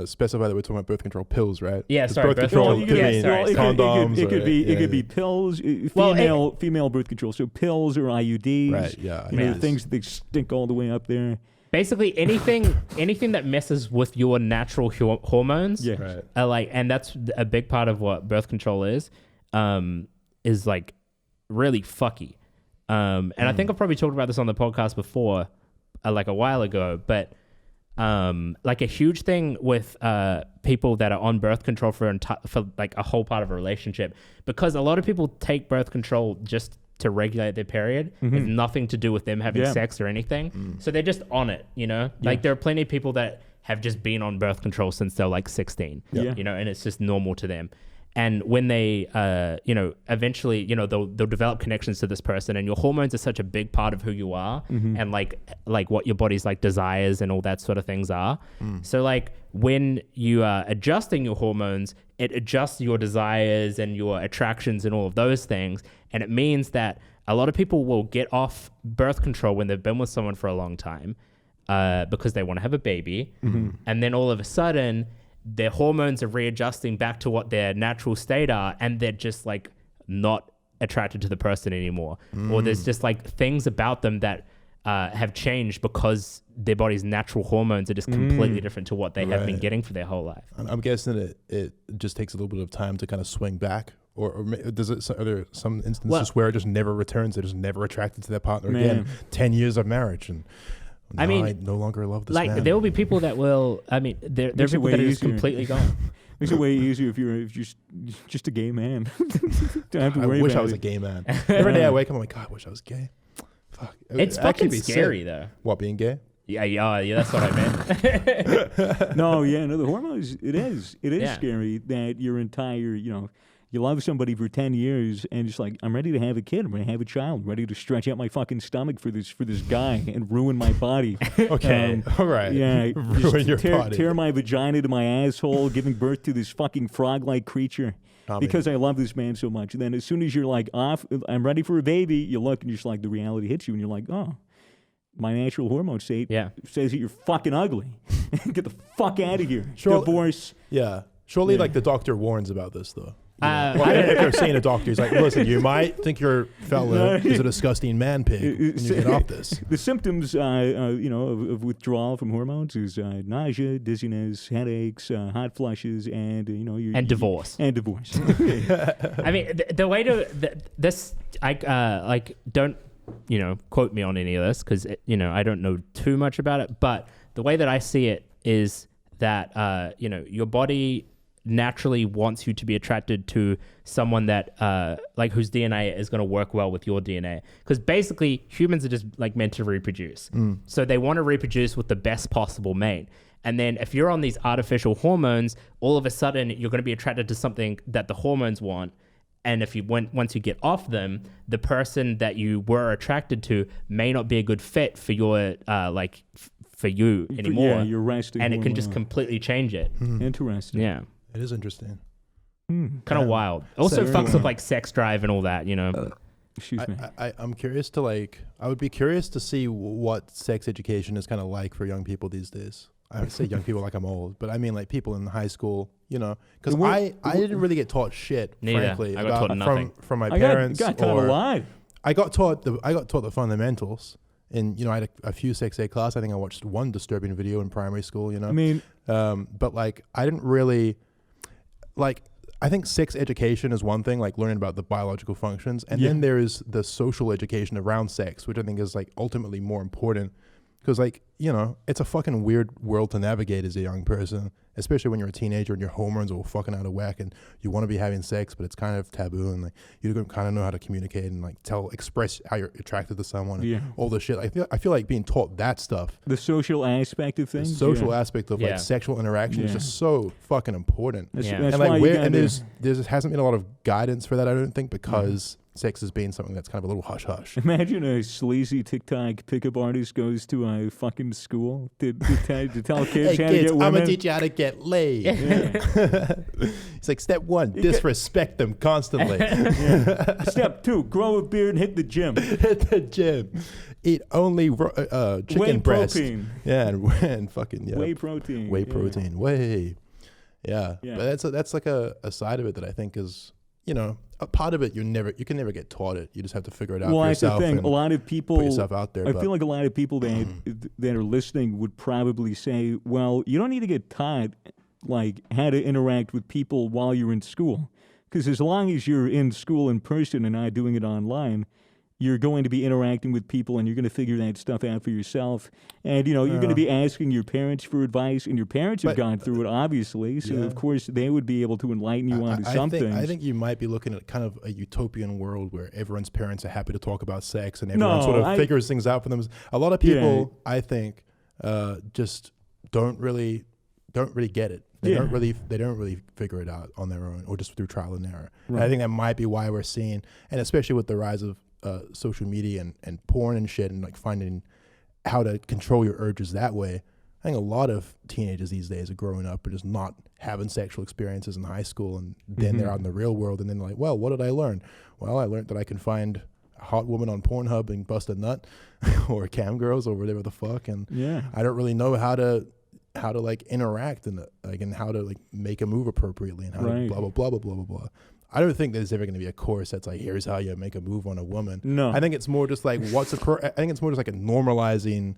specify that we're talking about birth control pills, right? Yeah, sorry. Birth control. Condoms. It could be pills. Female birth control. So pills or IUDs. Right. Yeah. Things that stink all the way up there. Basically, anything that messes with your natural hormones. Yeah. Right. And that's a big part of what birth control is like really fucky. And I think I've probably talked about this on the podcast before, like a while ago, but like a huge thing with people that are on birth control for like a whole part of a relationship, because a lot of people take birth control just to regulate their period. It's nothing to do with them having sex or anything. So they're just on it, Like there are plenty of people that have just been on birth control since they're like 16, and it's just normal to them. And when they, eventually, they'll develop connections to this person, and your hormones are such a big part of who you are, and like what your body's like desires and all that sort of things are. So like when you are adjusting your hormones, it adjusts your desires and your attractions and all of those things. And it means that a lot of people will get off birth control when they've been with someone for a long time, because they want to have a baby, and then all of a sudden their hormones are readjusting back to what their natural state are, and they're just like not attracted to the person anymore. Or there's just like things about them that have changed because their body's natural hormones are just completely different to what they have been getting for their whole life. I'm guessing it just takes a little bit of time to kind of swing back. Or are there some instances where it just never returns? They're just never attracted to their partner again. 10 years of marriage, and I no longer love this man. There will be people that will. I mean, there are people that are just completely gone. Makes it way easier if you're just a gay man. Don't have to worry I wish about I was it. a gay man. Every day I wake up, I'm like, God, I wish I was gay. Fuck. It's fucking scary though. What, being gay? Yeah. That's what I meant. No, the hormones. It is scary that your entire, you love somebody for 10 years, and it's like, I'm ready to have a kid. I'm ready to have a child. I'm ready to stretch out my fucking stomach for this guy and ruin my body. Okay, all right. Yeah, ruin your body. Tear my vagina to my asshole, giving birth to this fucking frog-like creature. Because I love this man so much. And then as soon as you're like off, I'm ready for a baby, you look and just like the reality hits you and you're like, oh, my natural hormone state says that you're fucking ugly. Get the fuck out of here. Divorce. Yeah. Surely like the doctor warns about this though. If you're seeing a doctor, he's like, listen, you might think your fella is a disgusting man pig when you get off this. The symptoms, of withdrawal from hormones is nausea, dizziness, headaches, hot flushes, and divorce. And divorce. I mean, the way to this, don't quote me on any of this because I don't know too much about it. But the way that I see it is that your body naturally wants you to be attracted to someone that whose DNA is going to work well with your DNA, because basically humans are just like meant to reproduce. So they want to reproduce with the best possible mate. And then if you're on these artificial hormones, all of a sudden you're going to be attracted to something that the hormones want. And if once you get off them, the person that you were attracted to may not be a good fit for your for you anymore. Yeah, you're resting. And it can just completely change it. Interesting. Yeah. It is interesting. Kind of wild. Also fucks with like sex drive and all that, Excuse me. I'm curious to I would be curious to see what sex education is kind of like for young people these days. I would say young people like I'm old, but I mean like people in high school, because I didn't really get taught shit, frankly, I got taught nothing from my parents. I got taught a lot. I got taught the fundamentals. And I had a few sex ed class. I think I watched one disturbing video in primary school. I mean, but I didn't really I think sex education is one thing, like learning about the biological functions, and then there is the social education around sex, which I think is ultimately more important, because it's a fucking weird world to navigate as a young person, especially when you're a teenager and your hormones are all fucking out of whack and you want to be having sex, but it's kind of taboo, and you don't kind of know how to communicate and express how you're attracted to someone and all this shit. I feel like being taught that stuff. The social aspect of things. The social aspect of sexual interaction is just so fucking important. That's there hasn't been a lot of guidance for that, I don't think, because sex is being something that's kind of a little hush-hush. Imagine a sleazy TikTok pickup artist goes to a fucking school to tell kids how to get women. I'm going to teach you how to get laid. It's like, step 1, disrespect them constantly. Step 2, grow a beard and hit the gym. Hit the gym. Eat only chicken whey breast. Protein. Yeah, and fucking whey protein. Whey protein. Whey. Yeah. But that's like a side of it that I think is, a part of it you can never get taught it. You just have to figure it out for yourself. Well, that's the thing. A lot of people put yourself out there. I feel like a lot of people that are listening would probably say, well, you don't need to get taught how to interact with people while you're in school, because as long as you're in school in person and not doing it online, you're going to be interacting with people and you're going to figure that stuff out for yourself. And, you're going to be asking your parents for advice, and your parents have gone through it, obviously. So, of course, they would be able to enlighten you onto something. I think you might be looking at kind of a utopian world where everyone's parents are happy to talk about sex and everyone sort of figures things out for them. A lot of people, I think, just don't really get it. They don't really figure it out on their own or just through trial and error. Right. And I think that might be why we're seeing, and especially with the rise of social media and porn and shit, and finding how to control your urges that way. I think a lot of teenagers these days are growing up and just not having sexual experiences in high school, and then they're out in the real world, and then well, what did I learn? Well, I learned that I can find a hot woman on Pornhub and bust a nut or cam girls or whatever the fuck, and I don't really know how to interact and how to make a move appropriately and how to blah blah blah blah blah blah blah. I don't think there's ever going to be a course that's here's how you make a move on a woman. No. I think it's more just I think it's more just normalizing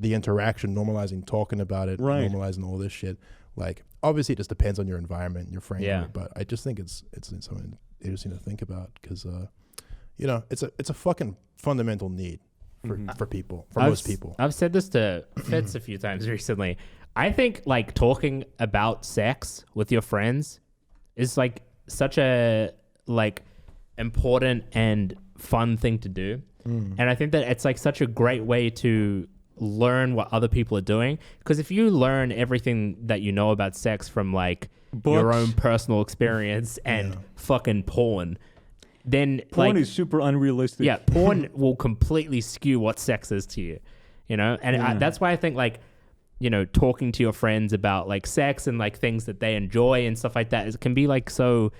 the interaction, normalizing talking about it, normalizing all this shit. Obviously it just depends on your environment and your framework, but I just think it's something interesting to think about, because it's a fucking fundamental need for people, for most people. I've said this to Fitz a few times recently. I think talking about sex with your friends is such a important and fun thing to do, and I think that it's such a great way to learn what other people are doing. Because if you learn everything that you know about sex from like your own personal experience and fucking porn, then porn is super unrealistic. Yeah, porn will completely skew what sex is to you, you know? And that's why I think like, you know, talking to your friends about like sex and like things that they enjoy and stuff like that, it can be like so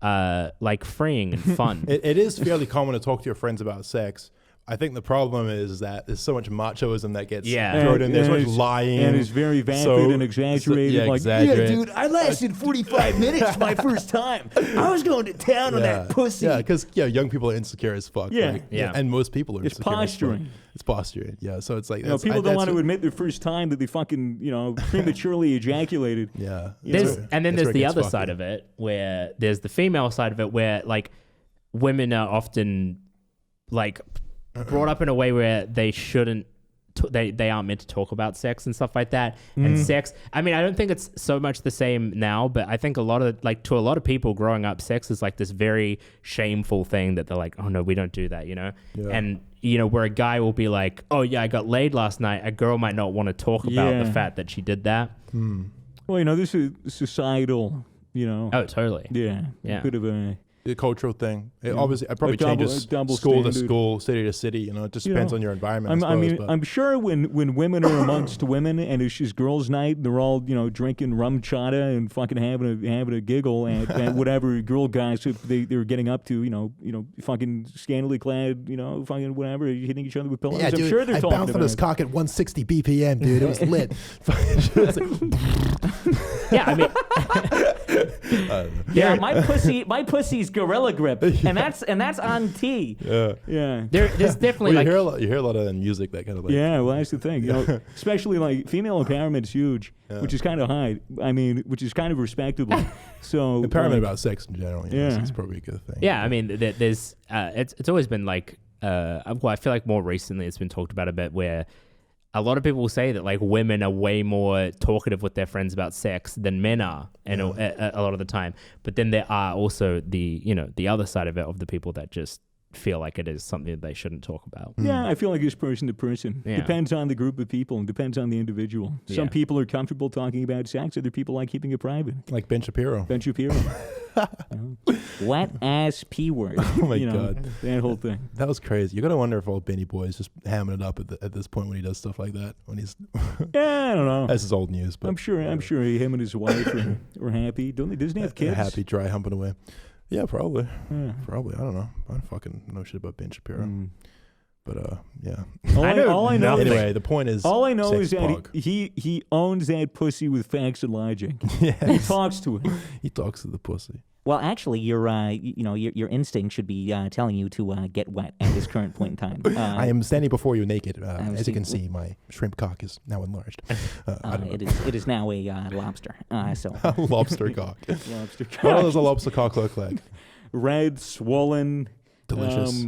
like freeing and fun. It is fairly common to talk to your friends about sex. I think the problem is that there's so much machoism that gets thrown in. There's so much lying. And it's very vapid and exaggerated. Yeah, dude, I lasted 45 minutes my first time. I was going to town on that pussy. Yeah, because young people are insecure as fuck. Yeah. Right? Yeah. And most people are insecure. It's posturing. It's posturing. Yeah, so it's like... people don't want to admit their first time that they fucking, prematurely ejaculated. Yeah. There's the other side of it, where there's the female side of it, where like women are often like... brought up in a way where they shouldn't, they aren't meant to talk about sex and stuff like that. And sex, I mean, I don't think it's so much the same now, but I think to a lot of people growing up, sex is like this very shameful thing that they're like, oh no, we don't do that, you know? Yeah. And, where a guy will be like, oh yeah, I got laid last night. A girl might not want to talk about the fact that she did that. Well, this is societal, Oh, totally. Yeah. A bit of a... The cultural thing. It probably changes school to school, city to city. It just depends on your environment. I'm sure when women are amongst women and it's just girls' night, they're all drinking rum chata and fucking having a giggle at whatever girl gossip they're getting up to. Fucking scantily clad, fucking whatever, hitting each other with pillows. Yeah, I'm dude, sure they're talking bounced on his cock at 160 BPM, dude. It was lit. Yeah, I mean. Yeah, my pussy's Gorilla Grip, and that's on T. Yeah. There's definitely you hear a lot of music that kind of like. Yeah, well, that's the thing. Especially like female empowerment is huge, which is kind of high. I mean, which is kind of respectable. So empowerment about sex in general. It's probably a good thing. Yeah, I mean, there's it's always been like I feel like more recently it's been talked about a bit where. A lot of people will say that like women are way more talkative with their friends about sex than men are, and a lot of the time. But then there are also the other side of it of the people that just feel like it is something that they shouldn't talk about. Yeah, I feel like it's person to person. Yeah. Depends on the group of people and depends on the individual. Some people are comfortable talking about sex, other people like keeping it private. Like Ben Shapiro. Wet ass P word. Oh my God. That whole thing. That was crazy. You gotta wonder if old Benny Boy is just hamming it up at this point when he does stuff like that. When he's I don't know. This is old news, but I'm sure him and his wife are happy. Doesn't he have kids? Happy, dry humping away. Yeah, probably. Yeah. Probably. I don't know. I don't fucking know shit about Ben Shapiro. But yeah. All I know. Anyway, the point is. All I know is that he owns that pussy with facts and logic. Yes. He talks to it. He talks to the pussy. Well, actually, your instinct should be telling you to get wet at this current point in time. I am standing before you naked. As you can see, my shrimp cock is now enlarged. It is now a lobster. So lobster cock. Lobster cock. What does a lobster cock look like? Red, swollen, delicious,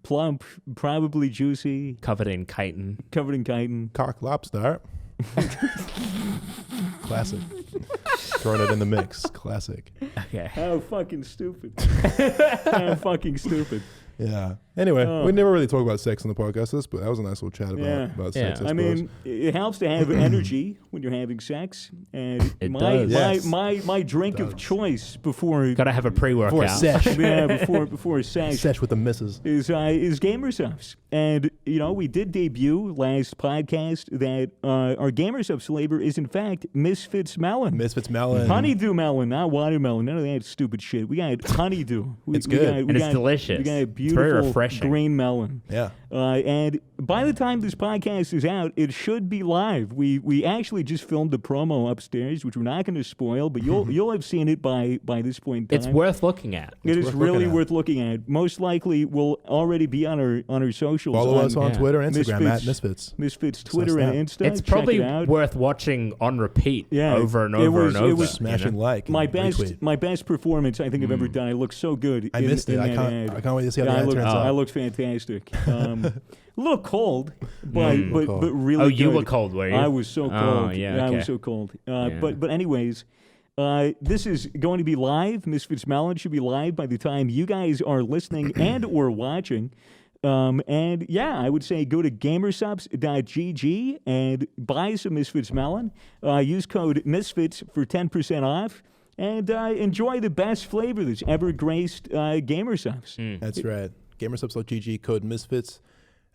plump, probably juicy, covered in chitin. Cock lobster. Classic. Throwing it in the mix. Classic. Okay. How fucking stupid. How fucking stupid. Yeah. Anyway, we never really talk about sex on the podcast, but that was a nice little chat about sex. I mean, it helps to have energy when you're having sex, and my drink of choice before gotta have a pre-workout. Before a sesh. before a sesh. Sesh with the missus is Gamer Subs, and we did debut last podcast that our Gamer Subs flavor is in fact Misfits Melon. Misfits Melon. Honeydew melon, not watermelon. None of that stupid shit. We got honeydew. It's good. And it's delicious. We got a it's very beautiful refreshing. green melon. Yeah. And by the time this podcast is out, it should be live. We actually just filmed a promo upstairs, which we're not going to spoil, but you'll have seen it by this point in time. It's worth looking at. It is really worth looking at. Most likely will already be on our socials. Follow us on Twitter and Instagram at Misfits. Misfits Twitter and Insta. It's probably worth watching on repeat over and over and over. It was smashing like. My best performance I think I've ever done. I looked so good. I missed it. I can't wait to see how that turns out. I looked fantastic. A little cold, but really. Oh, good. you were cold, were you? I was so cold. Oh, yeah, okay. I was so cold. But anyways, this is going to be live. Misfits Melon should be live by the time you guys are listening and or watching. And yeah, I would say go to gamersubs.gg and buy some Misfits Melon. Use code Misfits for 10% off. And enjoy the best flavor that's ever graced Gamersubs. That's right. Gamersubs.gg, code Misfits.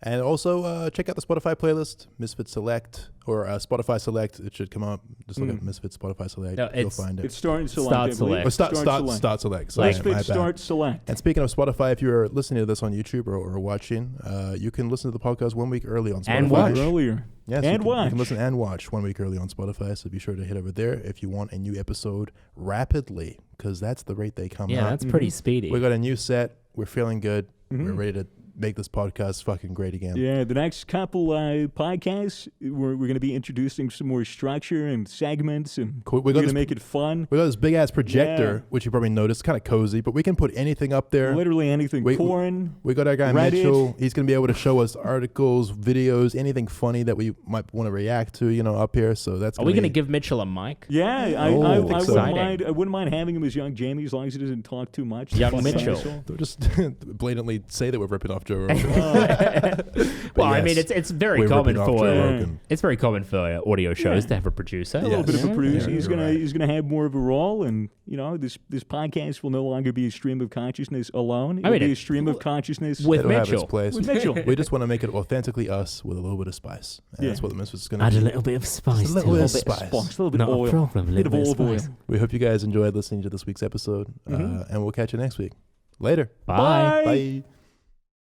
And also check out the Spotify playlist, Misfits Select, or Spotify Select. It should come up. Just look up Misfits Spotify Select. No, you'll find it. It's Start and Select. Start Select. Or Start Select. Sorry, my Misfits bad. Start Select. And speaking of Spotify, if you're listening to this on YouTube or watching, you can listen to the podcast 1 week early on Spotify. And watch. Earlier. Yes, and you watch. can listen and watch 1 week early on Spotify, so be sure to hit over there if you want a new episode rapidly, because that's the rate they come out. Yeah, that's pretty speedy. We got a new set. We're feeling good. We're ready to make this podcast fucking great again. Yeah, the next couple podcasts, we're going to be introducing some more structure and segments, and Cool. we're going to make it fun. We got this big ass projector, Yeah. which you probably noticed, kind of cozy, but we can put anything up there. Literally anything. Porn. We got our guy Reddit. Mitchell. He's going to be able to show us articles, videos, anything funny that we might want to react to, up here. So that's. Are we going to give Mitchell a mic? Yeah, I think so. wouldn't mind having him as young Jamie as long as he doesn't talk too much. Young Mitchell. They'll just blatantly say that we're ripping off Joe Rogan. Well, I mean, it's very we're common ripping off Joe Rogan. it's very common for audio shows to have a producer. A little bit of a producer. Yeah, He's you're gonna right. he's gonna have more of a role, and this podcast will no longer be a stream of consciousness alone. It'll be a stream of consciousness with It'll have its Mitchell. place. with Mitchell. We just want to make it authentically us with a little bit of spice. And that's what the Misfits is going to Add be. a little bit of spice. Just a little to bit it. of spice. A little bit Not of a oil. problem. A Bit of little olive bit of oil. spice. We hope you guys enjoyed listening to this week's episode, and we'll catch you next week. Later. Bye. Bye.